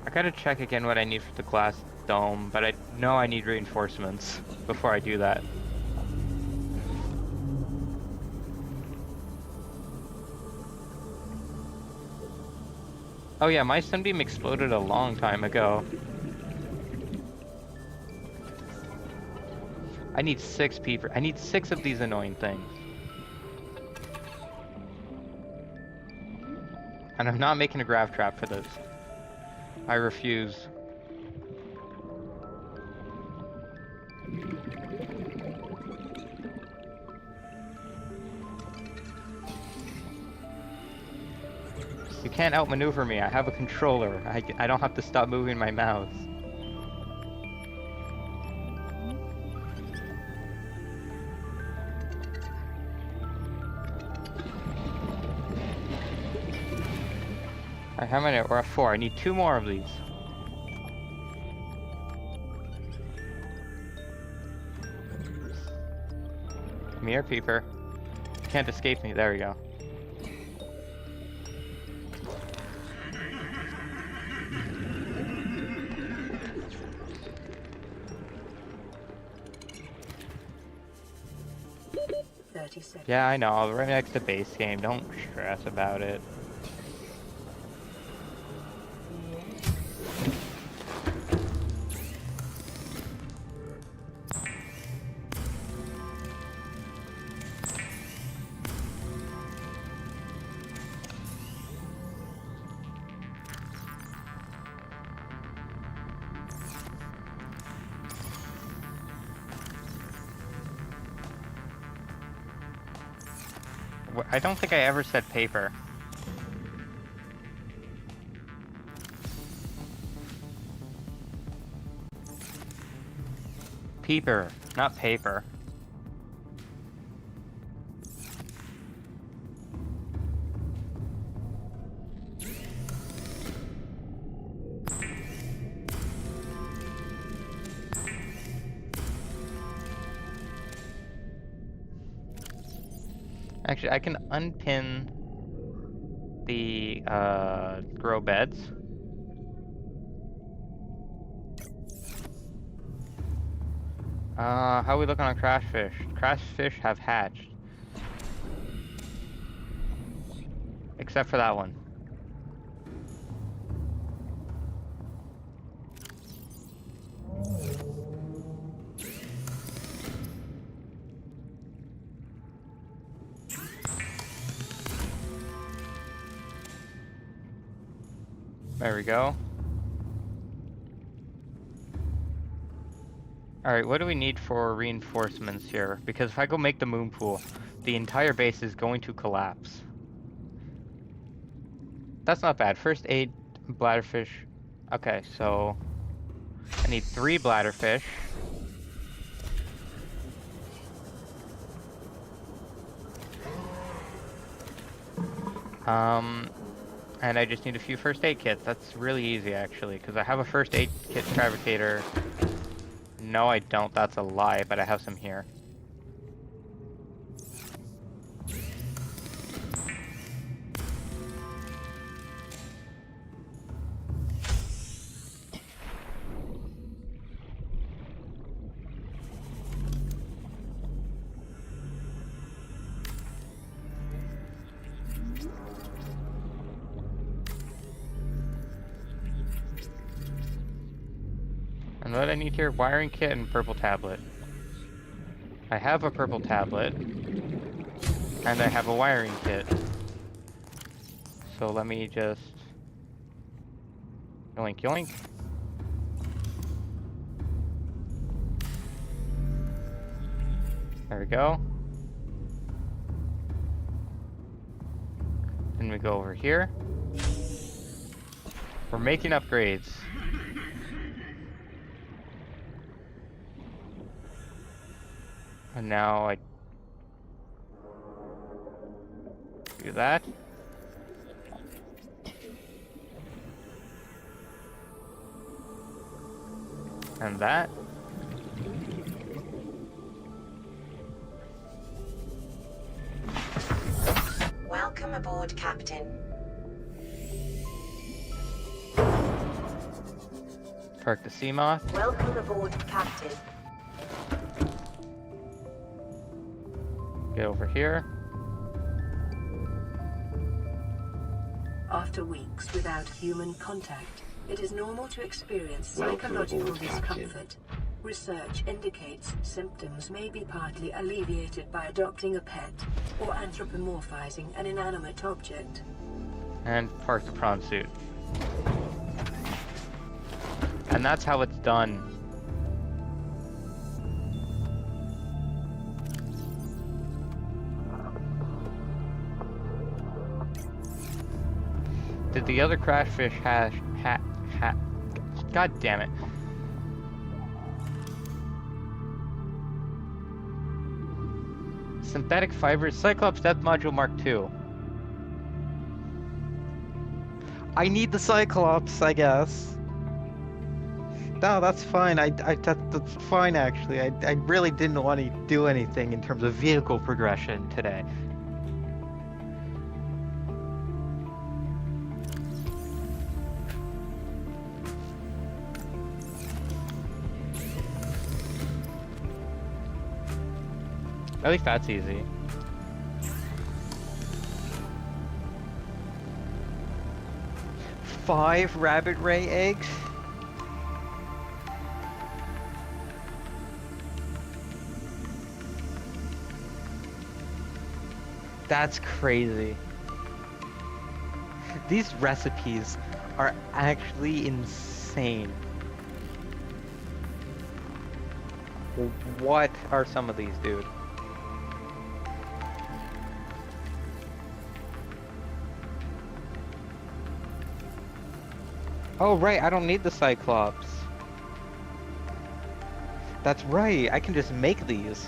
Speaker 1: I gotta check again what I need for the glass dome, but I know I need reinforcements before I do that. Oh yeah, my sunbeam exploded a long time ago. I need 6 people. I need 6 of these annoying things. And I'm not making a grav trap for this. I refuse. You can't outmaneuver me. I have a controller. I don't have to stop moving my mouse. Alright, how many? We're at 4. I need 2 more of these. Come here, peeper. You can't escape me. There we go.
Speaker 2: 30 seconds.
Speaker 1: Yeah, I know. Right next to base game. Don't stress about it. I don't think I ever said paper. Peeper, not paper. Actually, I can unpin the grow beds. How are we looking on crash fish? Crash fish have hatched. Except for that one. There we go. Alright, what do we need for reinforcements here? Because if I go make the moon pool, the entire base is going to collapse. That's not bad. First aid, bladderfish. Okay, so I need 3 bladderfish. And I just need a few first aid kits. That's really easy, actually, because I have a first aid kit fabricator. No, I don't. That's a lie, but I have some here. And what I need here, wiring kit and purple tablet. I have a purple tablet, and I have a wiring kit. So let me just yoink yoink. There we go. Then we go over here. We're making upgrades. And now I do that. And that.
Speaker 6: Welcome aboard, Captain.
Speaker 1: Park the Seamoth.
Speaker 6: Welcome aboard, Captain.
Speaker 1: Get over here.
Speaker 2: After weeks without human contact, it is normal to experience
Speaker 3: Welcome
Speaker 2: psychological
Speaker 3: aboard, Captain.
Speaker 2: discomfort. Research indicates symptoms may be partly alleviated by adopting a pet or anthropomorphizing an inanimate object.
Speaker 1: And park the prawn suit. And that's how it's done. Did the other crash fish God damn it. Synthetic fibers, Cyclops Depth Module Mark II. I need the Cyclops, I guess. No, that's fine. That's fine, actually. I really didn't want to do anything in terms of vehicle progression today. At least that's easy. 5 rabbit ray eggs? That's crazy. These recipes are actually insane. What are some of these, dude? Oh, right, I don't need the Cyclops. That's right, I can just make these.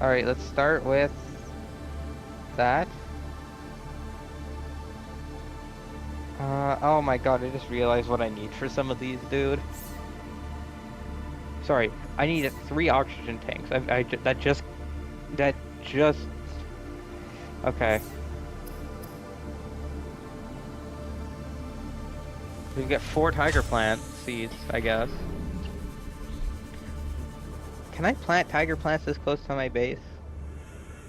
Speaker 1: Alright, let's start with that. Oh my god, I just realized what I need for some of these, dude. Sorry, I need 3 oxygen tanks. That just... Okay. We get 4 tiger plant seeds, I guess. Can I plant tiger plants this close to my base?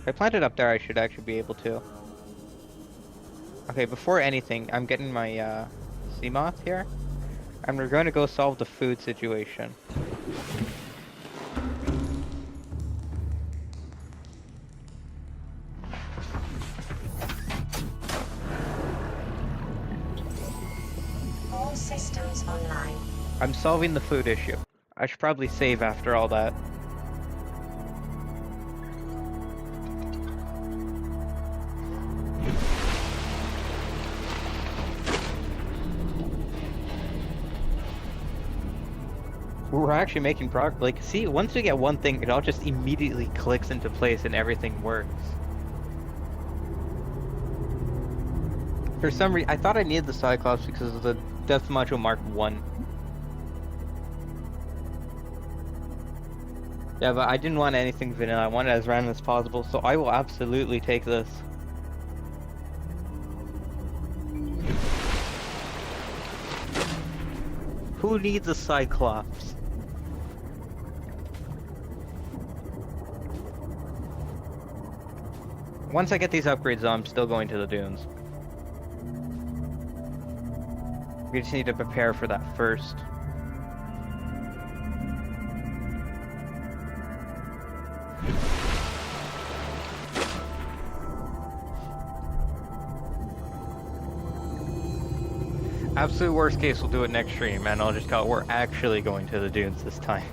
Speaker 1: If I plant it up there, I should actually be able to. Okay, before anything, I'm getting my sea moth here. And we're going to go solve the food situation.
Speaker 6: All systems online.
Speaker 1: I'm solving the food issue. I should probably save after all that. We're actually making progress. Like, see, once we get one thing, it all just immediately clicks into place and everything works. For some reason, I thought I needed the Cyclops because of the Death Module Mark 1. Yeah, but I didn't want anything vanilla. I wanted it as random as possible, so I will absolutely take this. Who needs a Cyclops? Once I get these upgrades, though, I'm still going to the dunes. We just need to prepare for that first. Absolute worst case, we'll do it next stream, and I'll just call it, we're actually going to the dunes this time.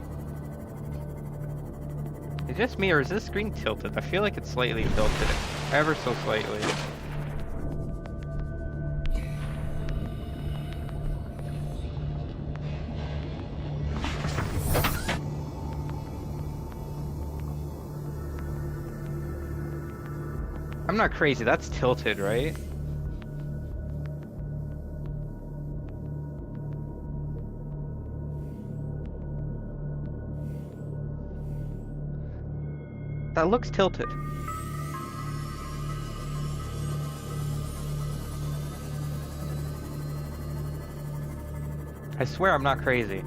Speaker 1: Is it just me, or is this screen tilted? I feel like it's slightly tilted, ever so slightly. I'm not crazy, that's tilted, right? That looks tilted. I swear I'm not crazy.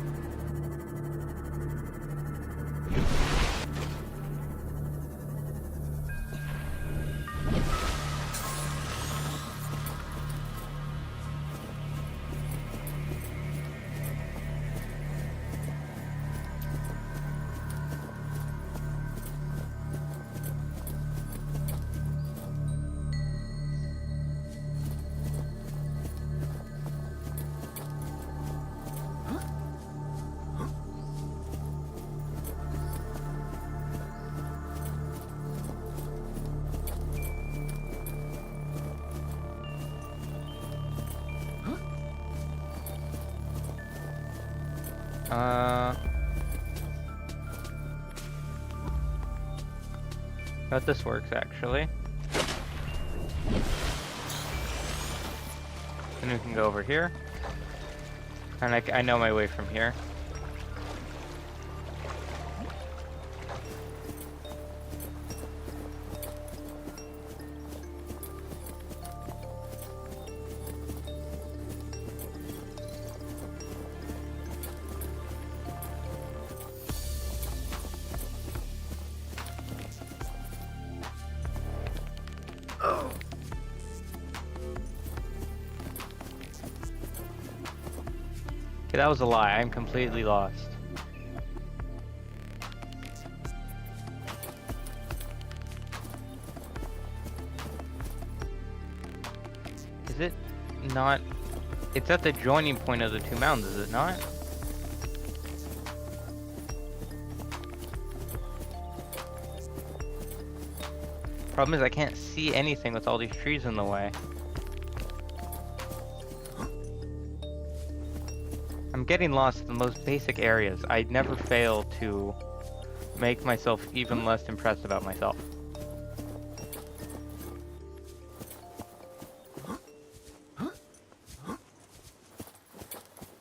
Speaker 1: But this works actually. And we can go over here. And I know my way from here. Okay, that was a lie. I'm completely lost. Is it not? It's at the joining point of the two mountains, is it not? Problem is I can't see anything with all these trees in the way. I'm getting lost in the most basic areas. I never fail to make myself even less impressed about myself.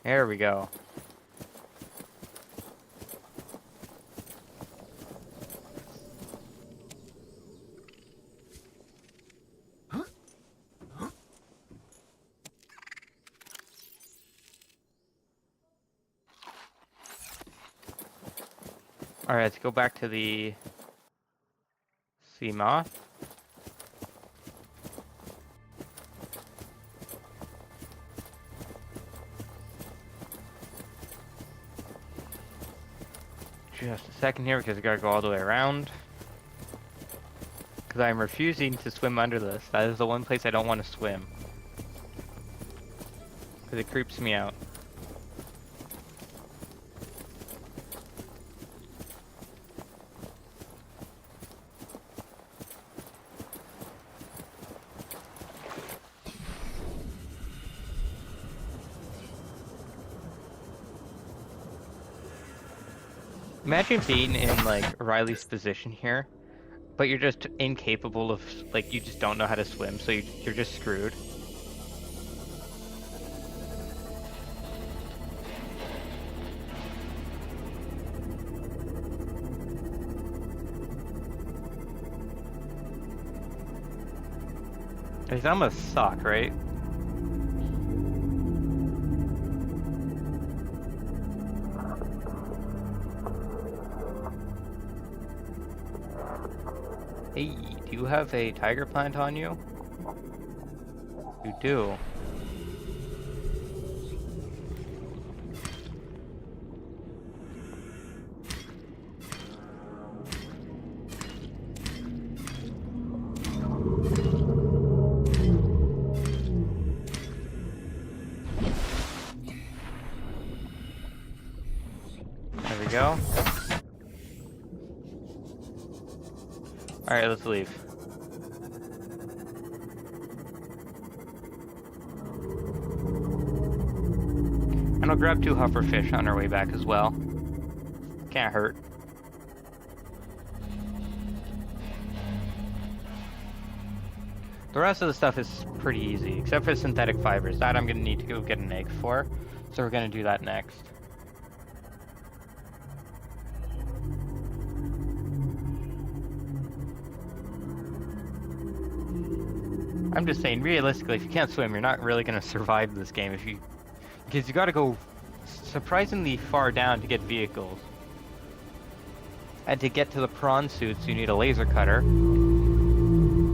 Speaker 1: There we go. Alright, let's go back to the sea moth. Just a second here because I gotta go all the way around. Because I'm refusing to swim under this. That is the one place I don't want to swim. Because it creeps me out. Imagine being in, like, Riley's position here, but you're just incapable of, like, you just don't know how to swim, so you're just screwed. These almost suck, right? Hey, do you have a tiger plant on you? You do. There we go. Alright, let's leave. And I'll grab 2 hufferfish on our way back as well. Can't hurt. The rest of the stuff is pretty easy, except for synthetic fibers. That I'm gonna need to go get an egg for, so we're gonna do that next. I'm just saying, realistically, if you can't swim, you're not really gonna survive this game because you gotta go surprisingly far down to get vehicles. And to get to the prawn suits, you need a laser cutter.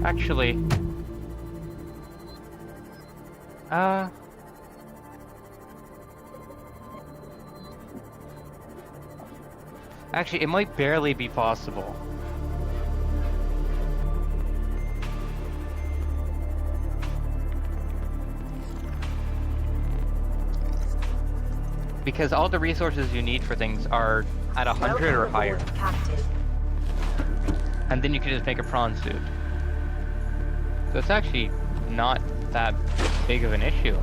Speaker 1: Actually, it might barely be possible. Because all the resources you need for things are at 100 or higher.
Speaker 6: Captain.
Speaker 1: And then you can just make a prawn suit. So it's actually not that big of an issue.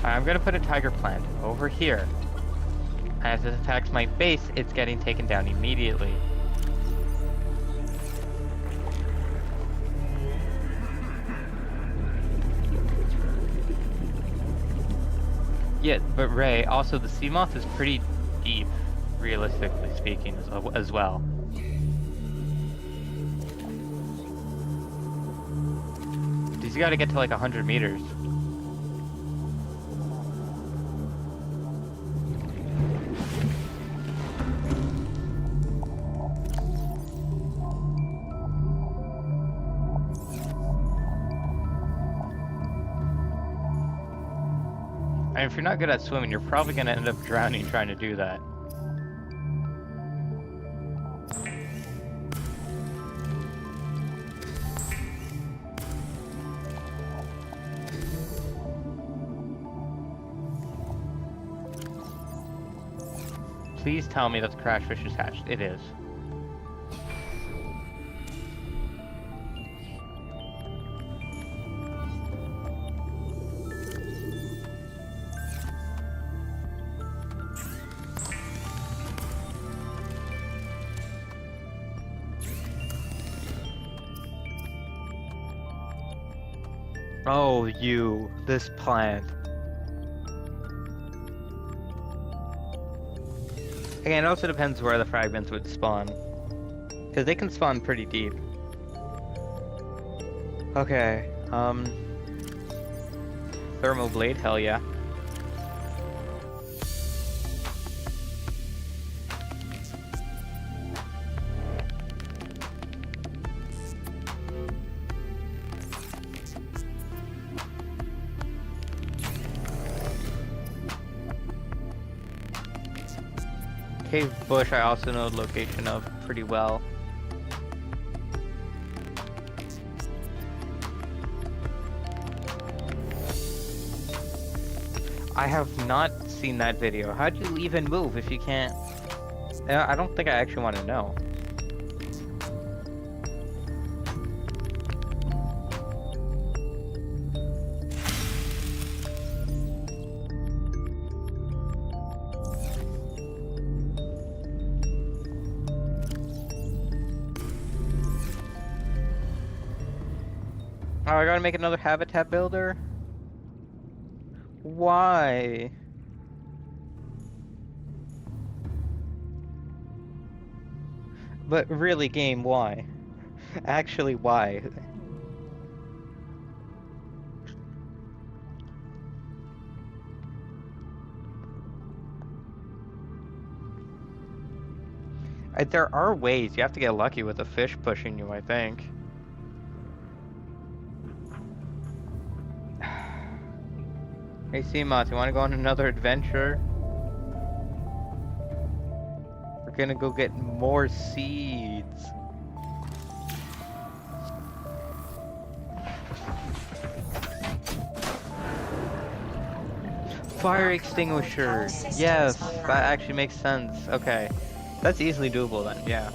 Speaker 1: I'm gonna put a tiger plant over here. As it attacks my base, it's getting taken down immediately. Yeah, but Ray, also the sea moth is pretty deep, realistically speaking, as well. Because you gotta get to like 100 meters. And if you're not good at swimming, you're probably gonna end up drowning trying to do that. Please tell me that the crash fish is hatched. It is. Oh, this plant. Again, it also depends where the fragments would spawn. Because they can spawn pretty deep. Okay, Thermal blade, hell yeah. Cave bush I also know the location of pretty well. I have not seen that video. How'd you even move if you can't? I don't think I actually want to know. Oh, I gotta make another habitat builder? Why? But really, game, why? Actually, why? There are ways. You have to get lucky with a fish pushing you, I think. Hey, Seamoth, you want to go on another adventure? We're gonna go get more seeds. Fire extinguisher. Yes, that actually makes sense. Okay. That's easily doable then, yeah.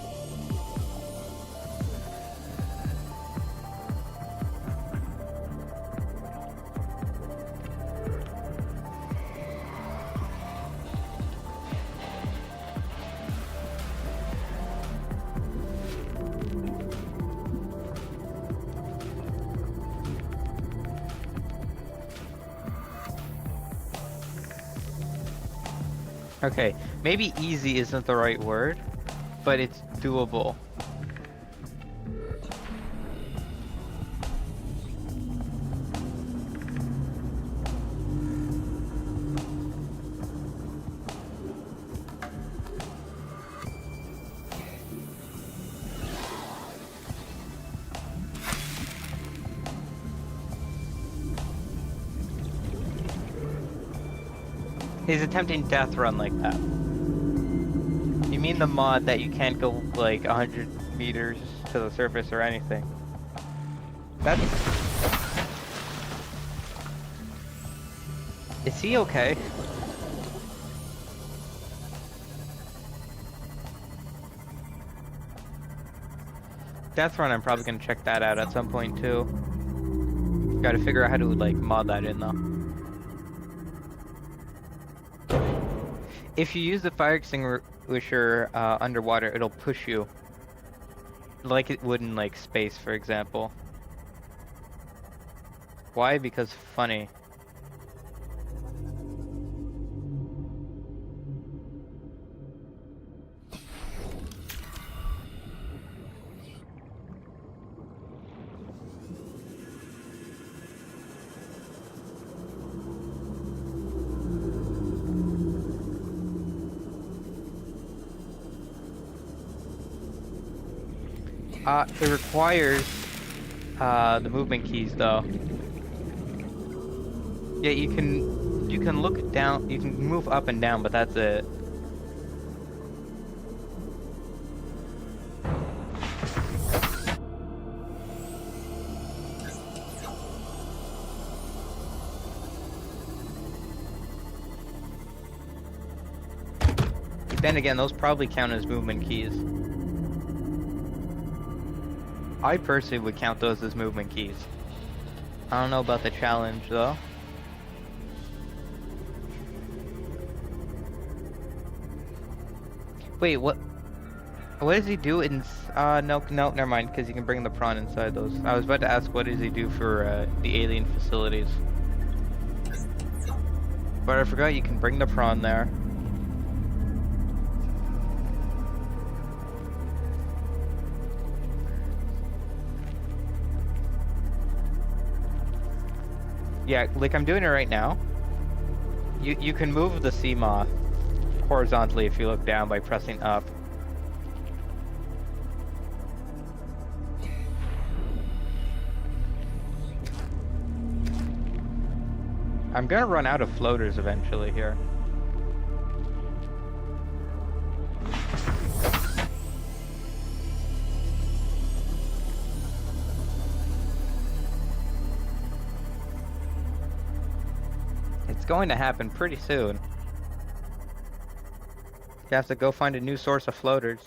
Speaker 1: Okay, maybe easy isn't the right word, but it's doable. He's attempting death run like that. You mean the mod that you can't go like 100 meters to the surface or anything? That's... Is he okay? Death run, I'm probably gonna check that out at some point too. Gotta figure out how to like mod that in though. If you use the fire extinguisher underwater, it'll push you. Like it would in like space, for example. Why? Because funny. It requires the movement keys though. Yeah, you can You can look down, you can move up and down, but that's it. Then again, those probably count as movement keys. I personally would count those as movement keys. I don't know about the challenge though. Wait, what does he do in... no, never mind, because you can bring the prawn inside those. I was about to ask what does he do for the alien facilities. But I forgot you can bring the prawn there. Yeah, like I'm doing it right now. You can move the sea moth horizontally if you look down by pressing up. I'm gonna run out of floaters eventually here. It's going to happen pretty soon. You have to go find a new source of floaters.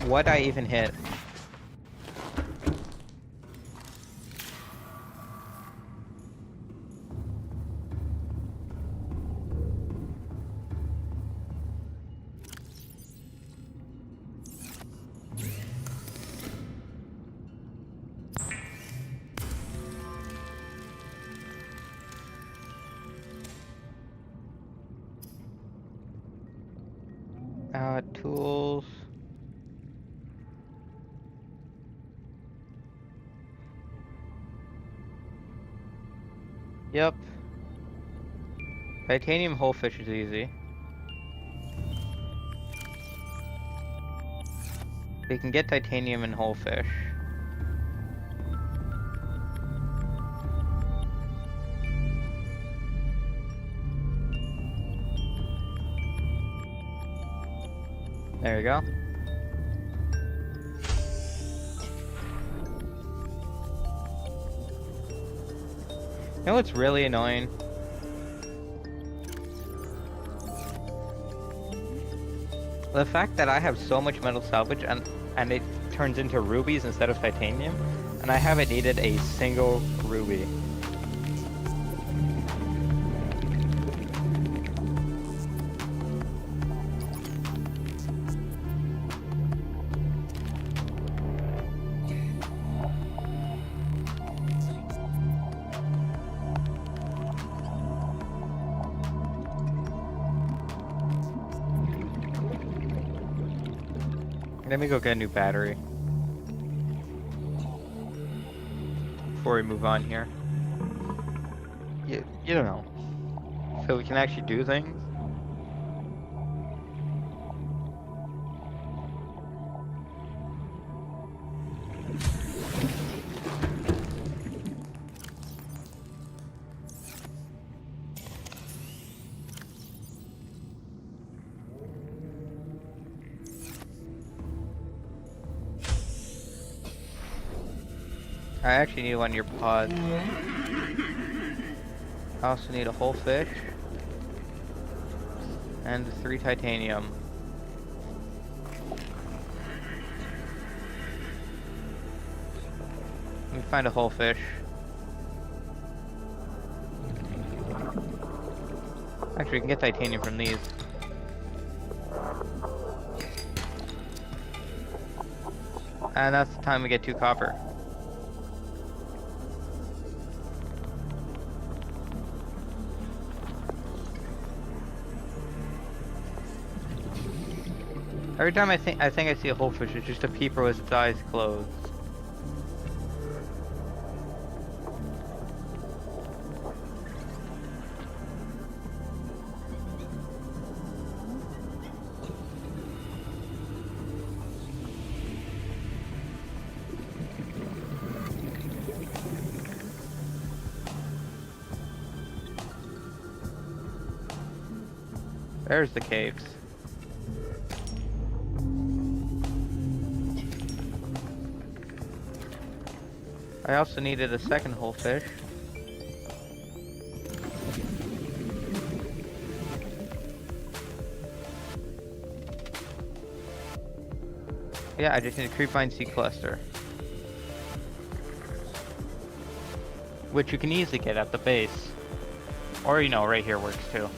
Speaker 1: What I even hit? Tools. Yep. Titanium whole fish is easy. We can get titanium and whole fish. There we go. You know what's really annoying? The fact that I have so much metal salvage and it turns into rubies instead of titanium, and I haven't needed a single ruby. Let me go get a new battery before we move on here. You don't know. So we can actually do things. I actually need one of your pods. I also need a whole fish. And 3 titanium. Let me find a whole fish. Actually, we can get titanium from these. And that's the time we get 2 copper. Every time I think I see a whole fish, it's just a peeper with its eyes closed. There's the caves. I also needed a second whole fish. Yeah, I just need a creepvine seed cluster. Which you can easily get at the base. Or, you know, right here works too.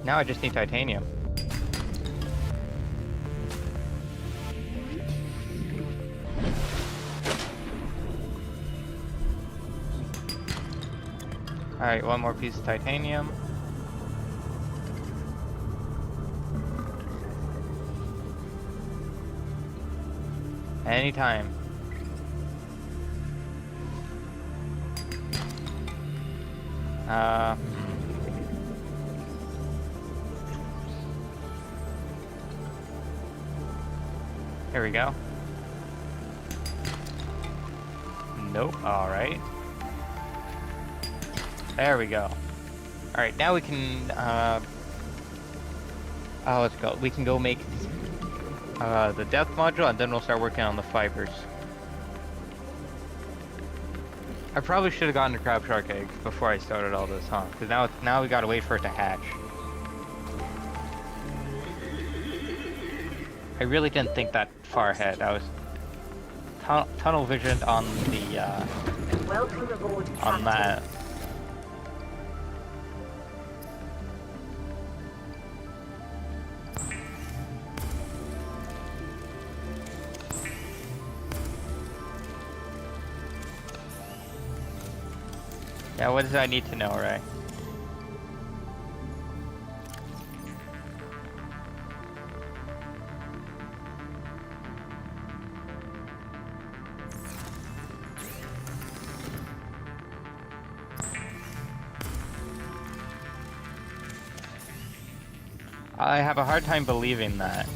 Speaker 1: Now I just need titanium. Alright, one more piece of titanium. Anytime. Here we go. Nope, alright. There we go. Alright, now we can, let's go. We can go make, the depth module, and then we'll start working on the fibers. I probably should have gotten a crab shark egg before I started all this, huh? Because now we gotta wait for it to hatch. I really didn't think that far ahead. I was tunnel visioned on the,
Speaker 6: Welcome aboard,
Speaker 1: on
Speaker 6: Captain.
Speaker 1: that. Yeah, what does I need to know, right? I have a hard time believing that.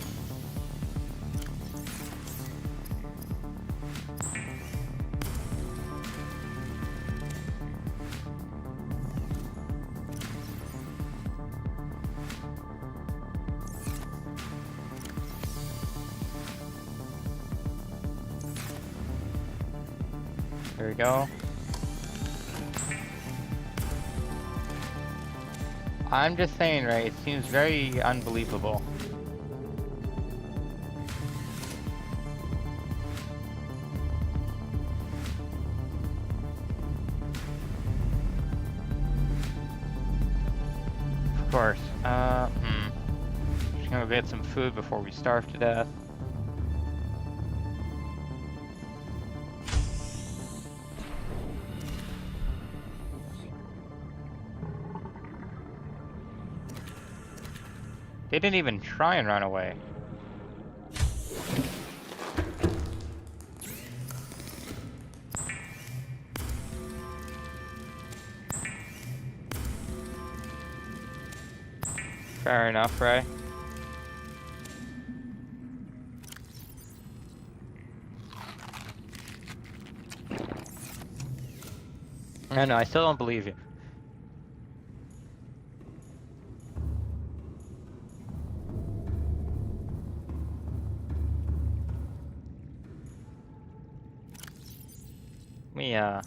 Speaker 1: There we go. I'm just saying, right, it seems very unbelievable. Of course. Just gonna get some food before we starve to death. They didn't even try and run away. Fair enough, right? No, I still don't believe you. There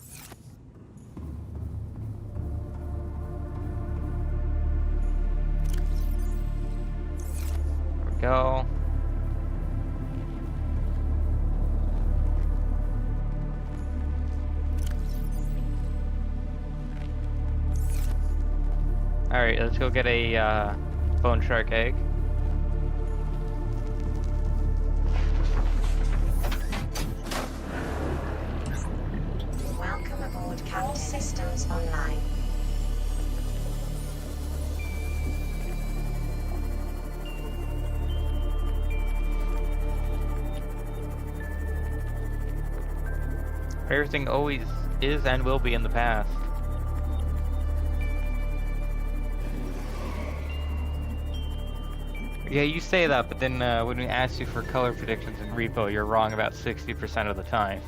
Speaker 1: we go. Alright, let's go get a bone shark egg.
Speaker 6: Welcome aboard, Captain. All systems online.
Speaker 1: Everything always is and will be in the past. Yeah, you say that, but then when we ask you for color predictions in repo, you're wrong about 60% of the time.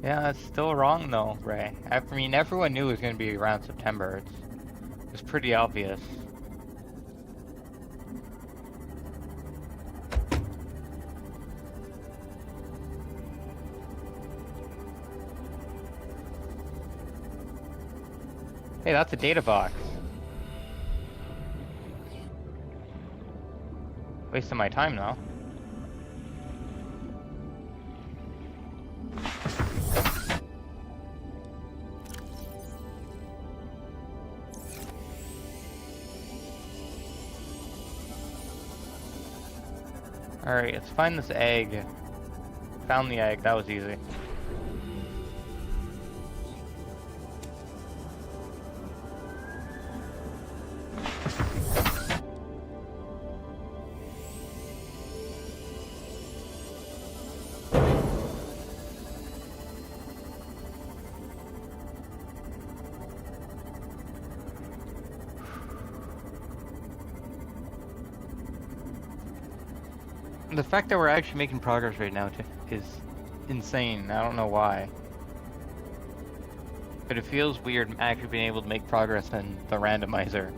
Speaker 1: Yeah, that's still wrong though, Ray. I mean, everyone knew it was going to be around September. It's pretty obvious. Hey, that's a data box. Wasting my time now. Alright, let's find this egg. Found the egg, that was easy. The fact that we're actually making progress right now is insane. I don't know why. But it feels weird actually being able to make progress in the randomizer.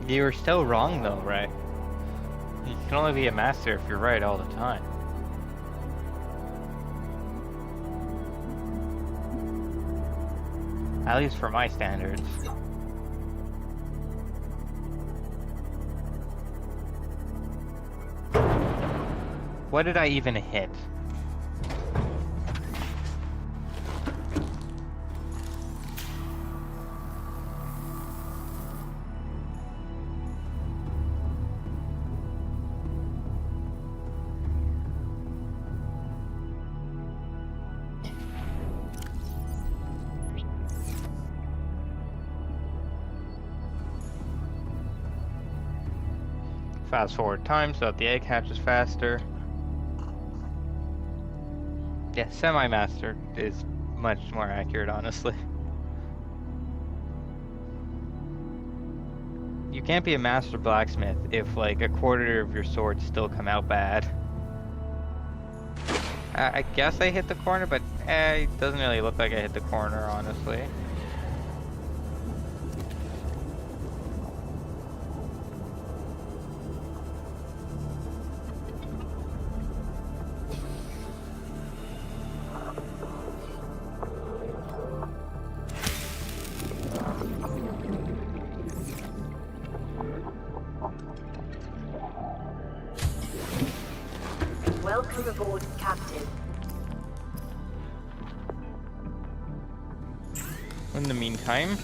Speaker 1: You were still wrong though, right? You can only be a master if you're right all the time. At least for my standards. What did I even hit? Fast forward time so that the egg hatches faster. Yeah, semi-master is much more accurate, honestly. You can't be a master blacksmith if like a quarter of your swords still come out bad. I guess I hit the corner, but it doesn't really look like I hit the corner, honestly.
Speaker 6: Welcome aboard, Captain.
Speaker 1: In the meantime,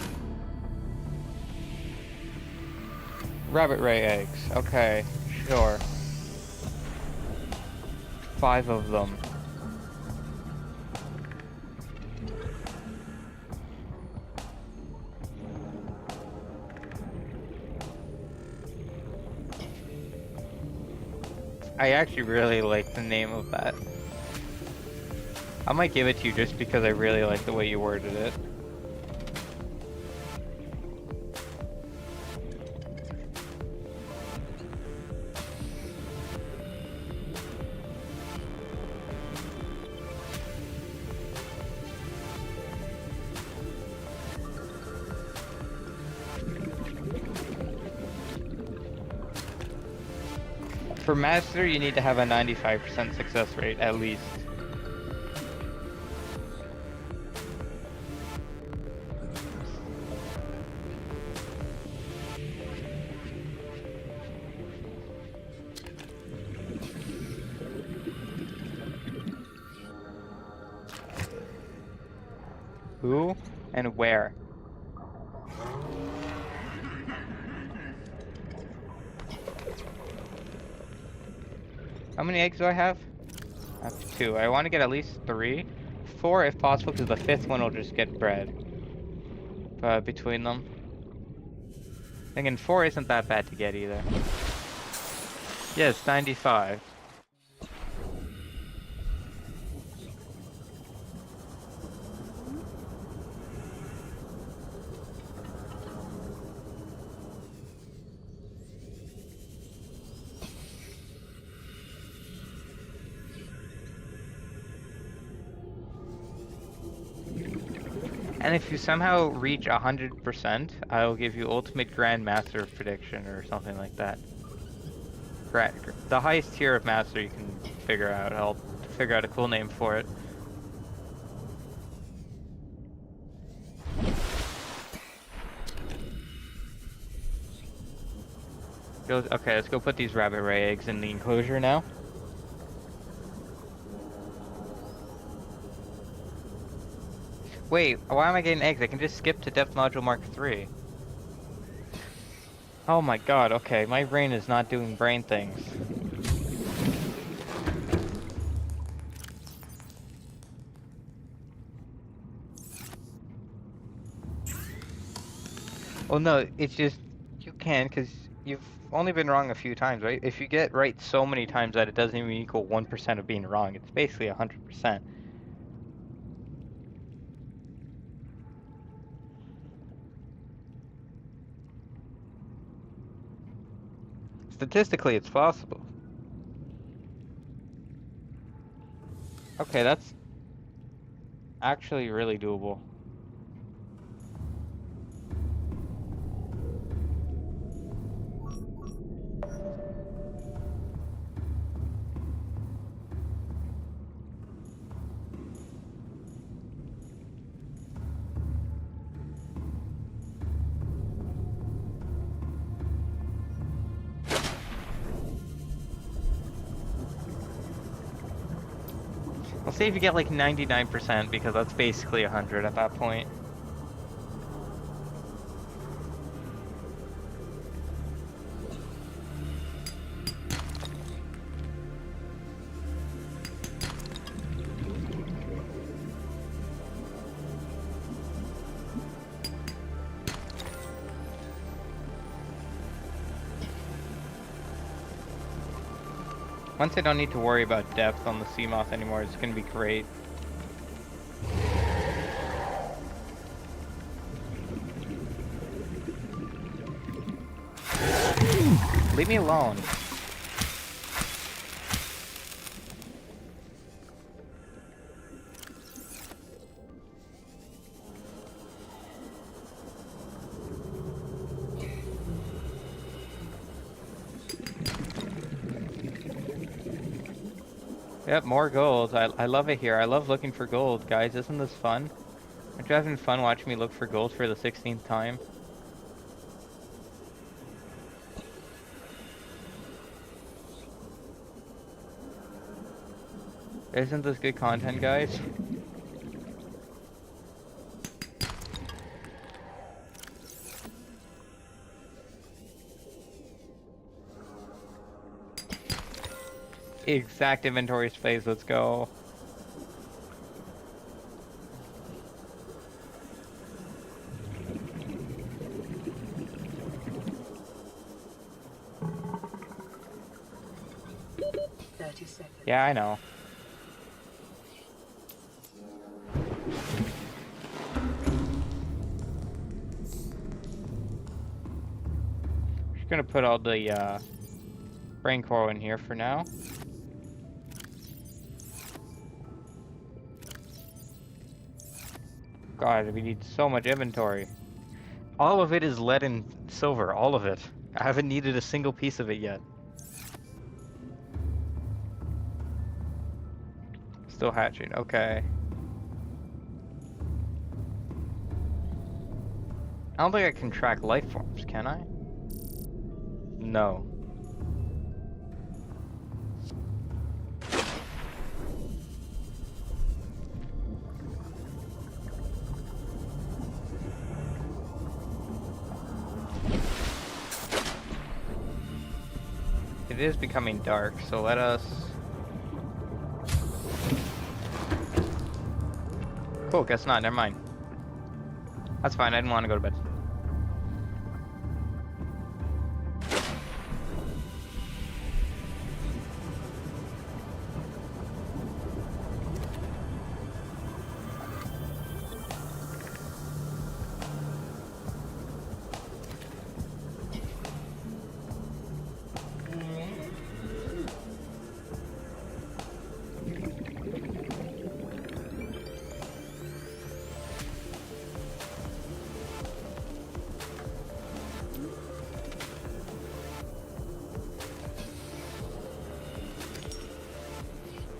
Speaker 1: rabbit ray eggs. Okay, sure. 5 of them. I actually really like the name of that. I might give it to you just because I really like the way you worded it. For master, you need to have a 95% success rate, at least. Who and where? How many eggs do I have? I have 2. I want to get at least 3. 4 if possible, because the 5th one will just get bred. Between them. Thinking 4 isn't that bad to get either. Yes, 95. And if you somehow reach 100%, I'll give you Ultimate Grandmaster prediction or something like that. The highest tier of Master you can figure out. I'll figure out a cool name for it. Okay, let's go put these rabbit ray eggs in the enclosure now. Wait, why am I getting eggs? I can just skip to Depth Module Mark 3. Oh my god, okay, my brain is not doing brain things. Well, no, it's just, you can, because you've only been wrong a few times, right? If you get right so many times that it doesn't even equal 1% of being wrong, it's basically 100%. Statistically, it's possible. Okay, that's actually really doable. I'll say if you get like 99%, because that's basically 100 at that point. Once I don't need to worry about depth on the Seamoth anymore, it's gonna be great. Leave me alone. Yep, more gold. I love it here. I love looking for gold, guys. Isn't this fun? Aren't you having fun watching me look for gold for the 16th time? Isn't this good content, guys? Exact inventory space, let's go. Yeah, I know. Just gonna put all the brain coral in here for now. God, we need so much inventory. All of it is lead and silver, all of it. I haven't needed a single piece of it yet. Still hatching, okay. I don't think I can track life forms, can I? No. It is becoming dark, so let us... Cool, guess not, never mind. That's fine, I didn't want to go to bed.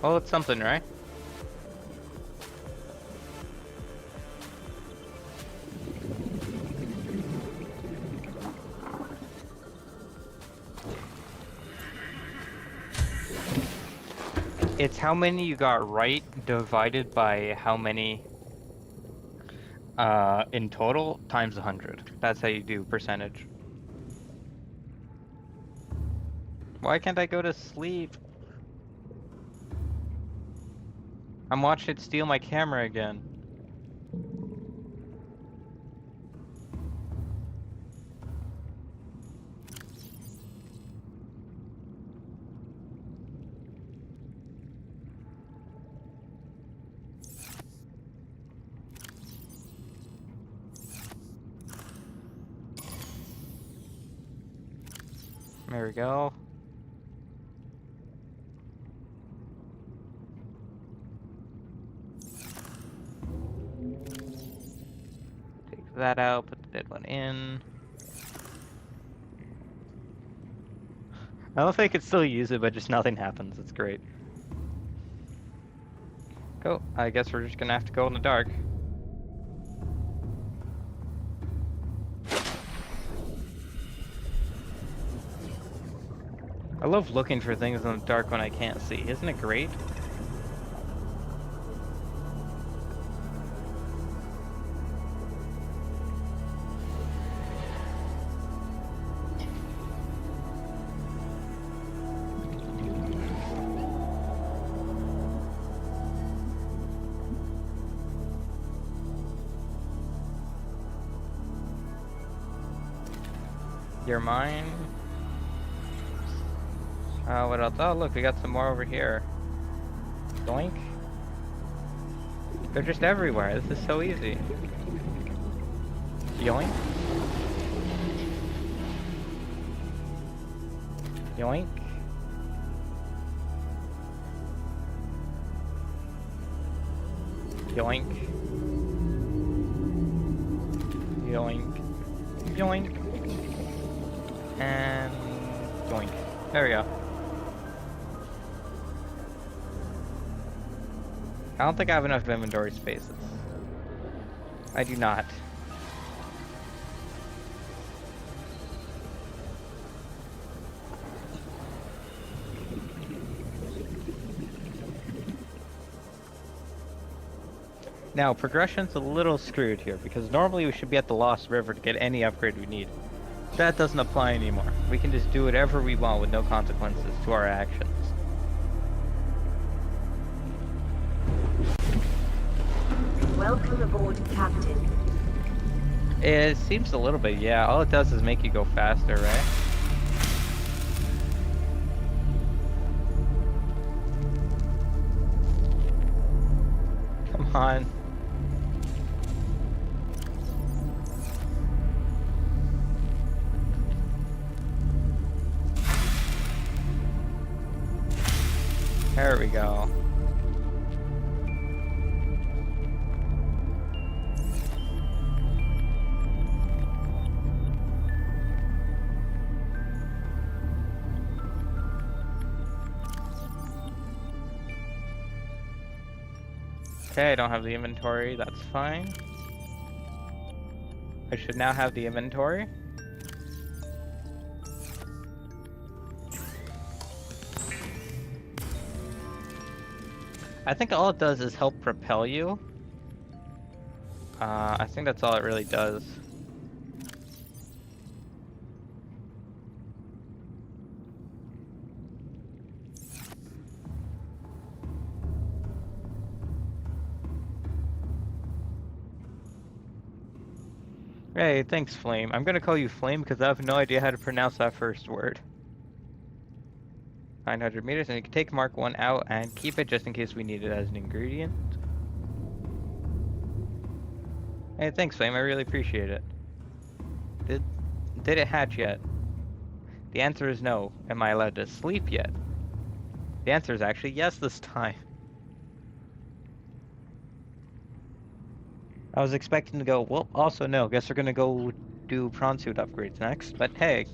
Speaker 1: Well, it's something, right? It's how many you got right divided by how many in total times 100. That's how you do percentage. Why can't I go to sleep? I'm watching it steal my camera again. There we go. Take that out, put the dead one in. I don't know if I could still use it, but just nothing happens. It's great. Cool. I guess we're just gonna have to go in the dark. I love looking for things in the dark when I can't see. Isn't it great? You're mine. What else? Oh, look, we got some more over here. Doink. They're just everywhere. This is so easy. Yoink. Yoink. Yoink. Yoink. Yoink. And yoink. There we go. I don't think I have enough inventory spaces. I do not. Now, progression's a little screwed here, because normally we should be at the Lost River to get any upgrade we need. That doesn't apply anymore. We can just do whatever we want with no consequences to our actions.
Speaker 6: Welcome aboard, Captain.
Speaker 1: It seems a little bit, yeah. All it does is make you go faster, right? Come on. There we go. Okay, I don't have the inventory, that's fine. I should now have the inventory. I think all it does is help propel you. I think that's all it really does. Hey, thanks, Flame. I'm gonna call you Flame because I have no idea how to pronounce that first word. 900 meters, and you can take Mark 1 out and keep it just in case we need it as an ingredient. Hey, thanks, Flame. I really appreciate it. Did it hatch yet? The answer is no. Am I allowed to sleep yet? The answer is actually yes this time. I was expecting to go, well, also no. Guess we're gonna go do prawn suit upgrades next. But hey,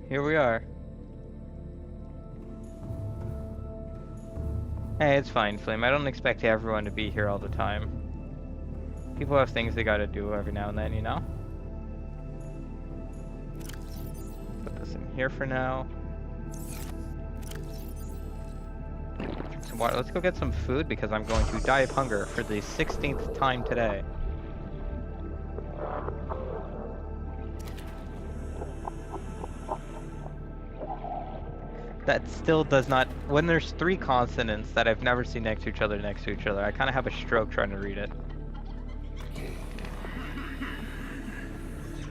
Speaker 1: here we are. Hey, it's fine, Flame. I don't expect everyone to be here all the time. People have things they gotta do every now and then, you know? Put this in here for now. Drink some water. Let's go get some food because I'm going to die of hunger for the 16th time today. That still does not... When there's 3 consonants that I've never seen next to each other, I kind of have a stroke trying to read it.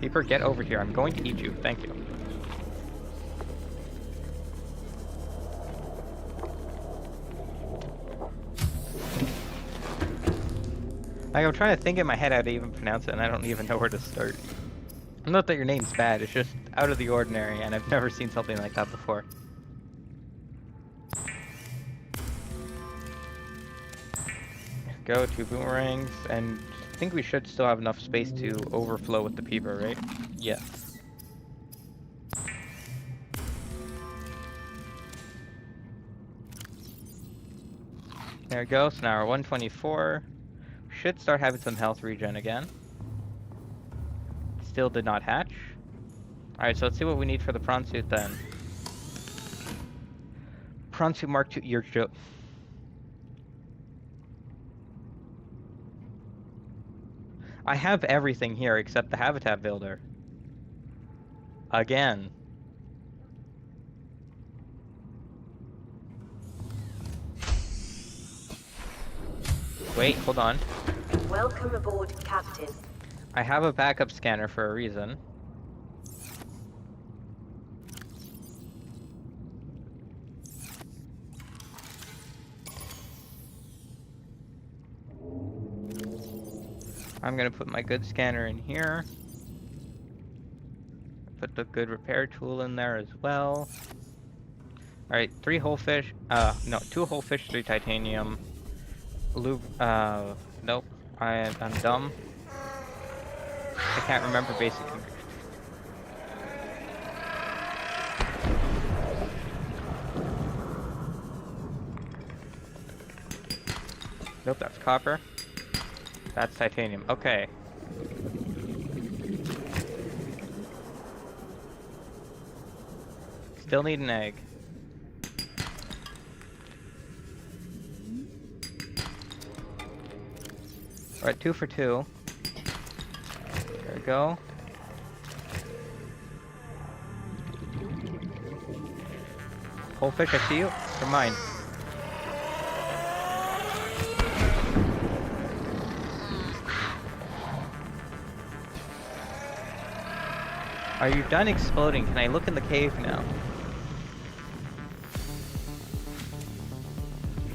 Speaker 1: Keeper, get over here. I'm going to eat you. Thank you. Like, I'm trying to think in my head how to even pronounce it, and I don't even know where to start. Not that your name's bad, it's just out of the ordinary, and I've never seen something like that before. Go 2 boomerangs, and I think we should still have enough space to overflow with the peeper, right? Yes. There we go, so now we're 124. Should start having some health regen again. Still did not hatch. Alright, so let's see what we need for the prawn suit then. Prawn suit Mark II, you're I have everything here except the habitat builder. Again. Wait, hold on.
Speaker 6: Welcome aboard, Captain.
Speaker 1: I have a backup scanner for a reason. I'm gonna put my good scanner in here. Put the good repair tool in there as well. Alright, 3 whole fish. No, 2 whole fish, 3 titanium. Nope. I'm dumb. I can't remember basic ingredients. Nope, that's copper. That's titanium. Okay. Still need an egg. Alright, 2 for 2. There we go. Whole fish, I see you. They're mine. Are you done exploding? Can I look in the cave now?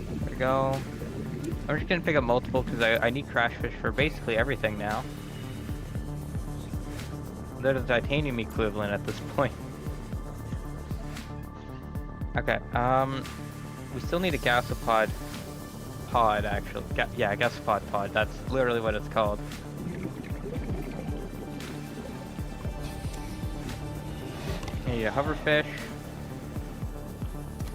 Speaker 1: There we go. I'm just gonna pick up multiple because I need crash fish for basically everything now. They're the titanium equivalent at this point. Okay, we still need a gasopod pod, actually. Yeah, gasopod pod. That's literally what it's called. A hoverfish.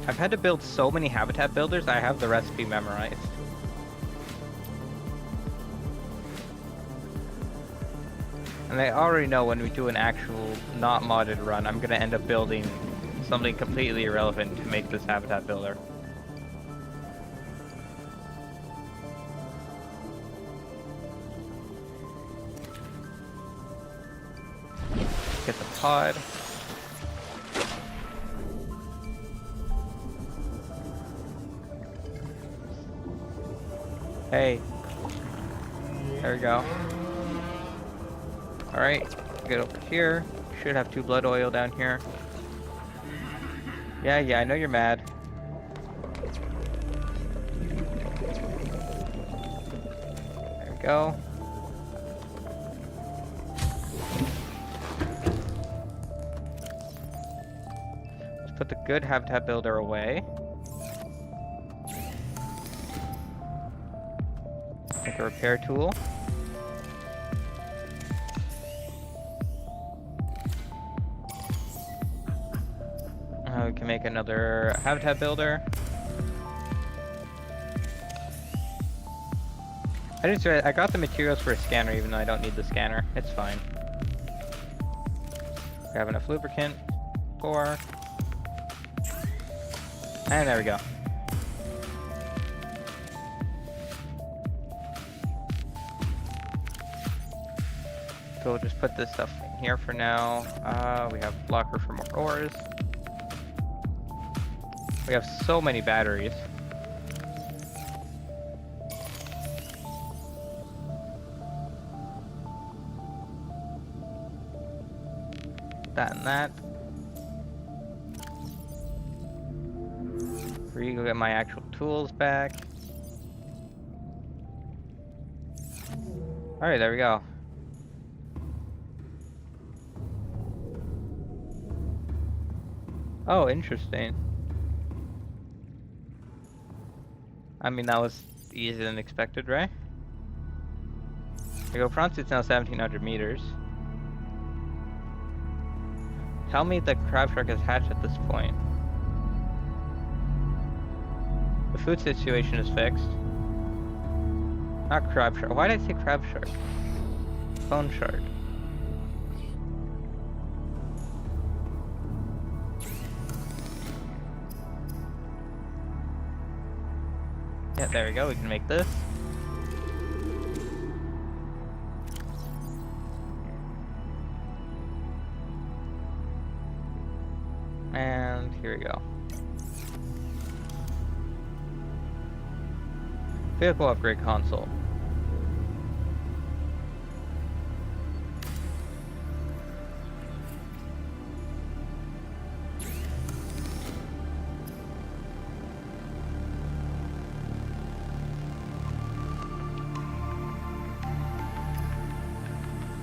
Speaker 1: I've had to build so many habitat builders, I have the recipe memorized. And I already know when we do an actual not modded run, I'm gonna end up building something completely irrelevant to make this habitat builder. Get the pod. Hey. There we go. Alright, get over here. Should have 2 blood oil down here. Yeah, I know you're mad. There we go. Let's put the good habitat builder away. Make a repair tool. We can make another habitat builder. I got the materials for a scanner even though I don't need the scanner. It's fine. Grab enough lubricant. 4. And there we go. So we'll just put this stuff in here for now. We have locker for more ores. We have so many batteries. That and that. Go get my actual tools back. Alright, there we go. Oh, interesting. I mean, that was easier than expected, right? We go front, it's now 1700 meters. Tell me the crab shark has hatched at this point. The food situation is fixed. Not crab shark. Why did I say crab shark? Bone shark. Yeah, there we go. We can make this. And here we go. Vehicle upgrade console.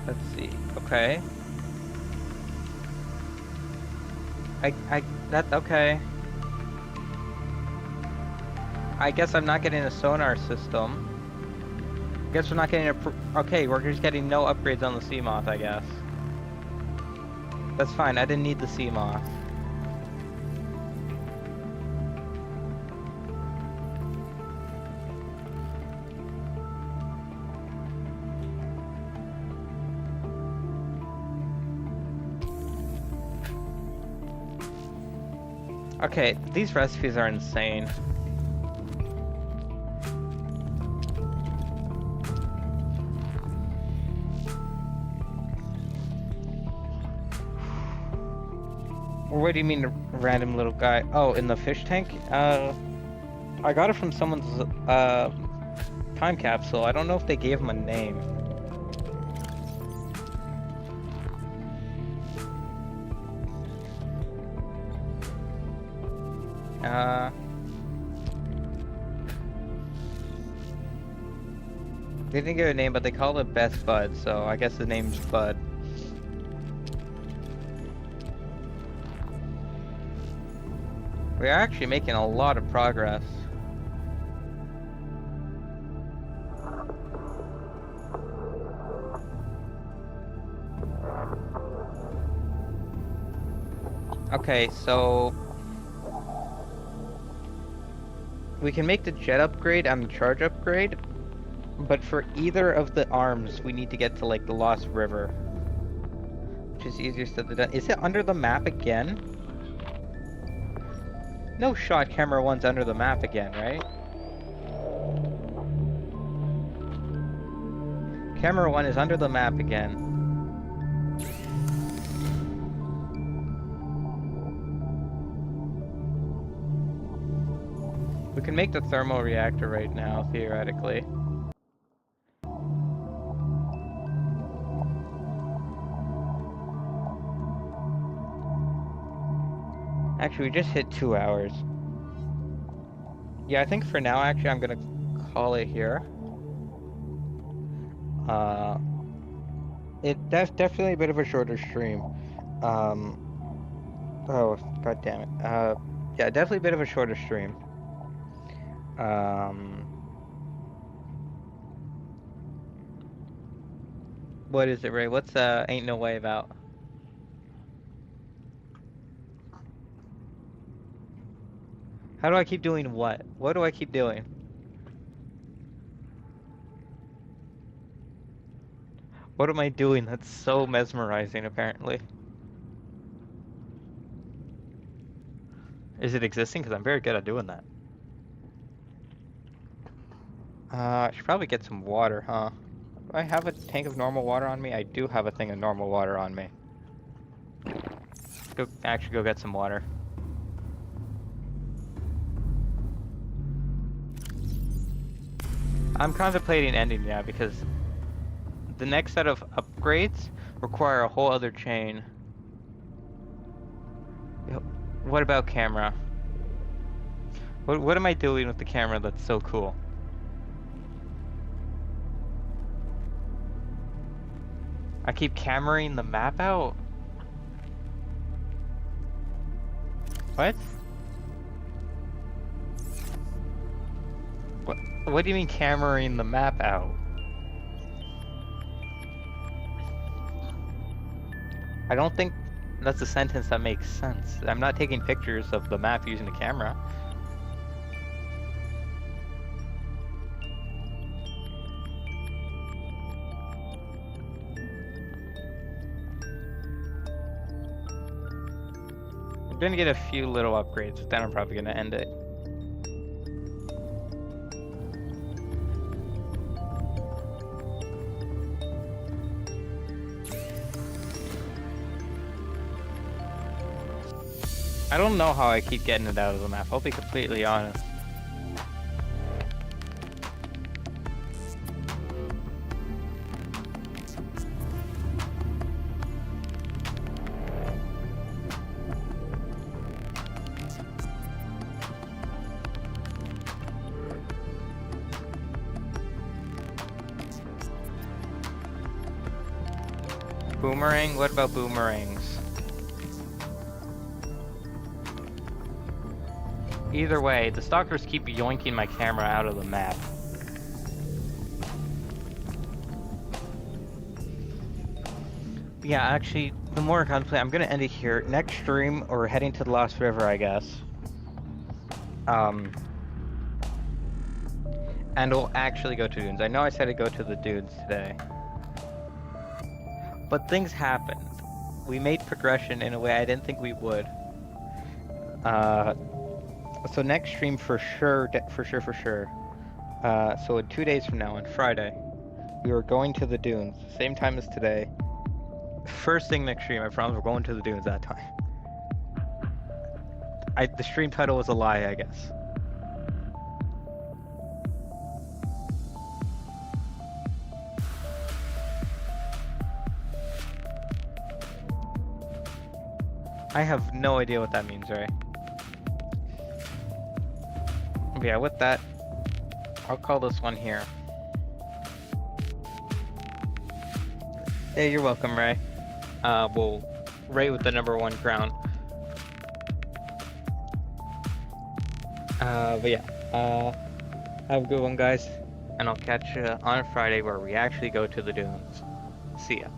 Speaker 1: Let's see. Okay. Okay. I guess I'm not getting a sonar system. Guess we're not getting a okay, we're just getting no upgrades on the Seamoth, I guess. That's fine, I didn't need the Seamoth. Okay, these recipes are insane. What do you mean, a random little guy? Oh, in the fish tank? I got it from someone's time capsule. I don't know if they gave him a name. They didn't give a name, but they called it Best Bud, so I guess the name's Bud. We are actually making a lot of progress. Okay, so we can make the jet upgrade and the charge upgrade, but for either of the arms, we need to get to like the Lost River, which is easier said than done. Is it under the map again? No shot camera 1's under the map again, right? Camera 1 is under the map again. We can make the thermal reactor right now, theoretically. Actually, we just hit 2 hours. Yeah, I think for now, actually, I'm gonna call it here. That's definitely a bit of a shorter stream. Oh, god damn it. Yeah, definitely a bit of a shorter stream. What is it, Ray? What's Ain't No Way about? How do I keep doing what? What do I keep doing? What am I doing that's so mesmerizing, apparently? Is it existing? Because I'm very good at doing that. I should probably get some water, huh? Do I have a tank of normal water on me? I do have a thing of normal water on me. Actually go get some water. I'm contemplating ending now because the next set of upgrades require a whole other chain. What about camera? What am I doing with the camera that's so cool? I keep cameraing the map out? What? What do you mean cameraing the map out? I don't think that's a sentence that makes sense. I'm not taking pictures of the map using the camera. I'm gonna get a few little upgrades, but then I'm probably gonna end it. I don't know how I keep getting it out of the map, I'll be completely honest. Boomerang? What about boomerangs? Either way, the stalkers keep yoinking my camera out of the map. Yeah, actually, the more I contemplate, I'm gonna end it here. Next stream, we're heading to the Lost River, I guess. And we'll actually go to Dunes. I know I said I'd go to the Dunes today. But things happened. We made progression in a way I didn't think we would. So next stream for sure, so in 2 days from now, on Friday, we are going to the Dunes, same time as today. First thing next stream, I promise we're going to the Dunes that time. The stream title was a lie, I guess. I have no idea what that means, right? Yeah, with that, I'll call this one here. Hey, you're welcome, Ray. Well, Ray with the #1 crown. But yeah, have a good one, guys. And I'll catch you on Friday where we actually go to the Dunes. See ya.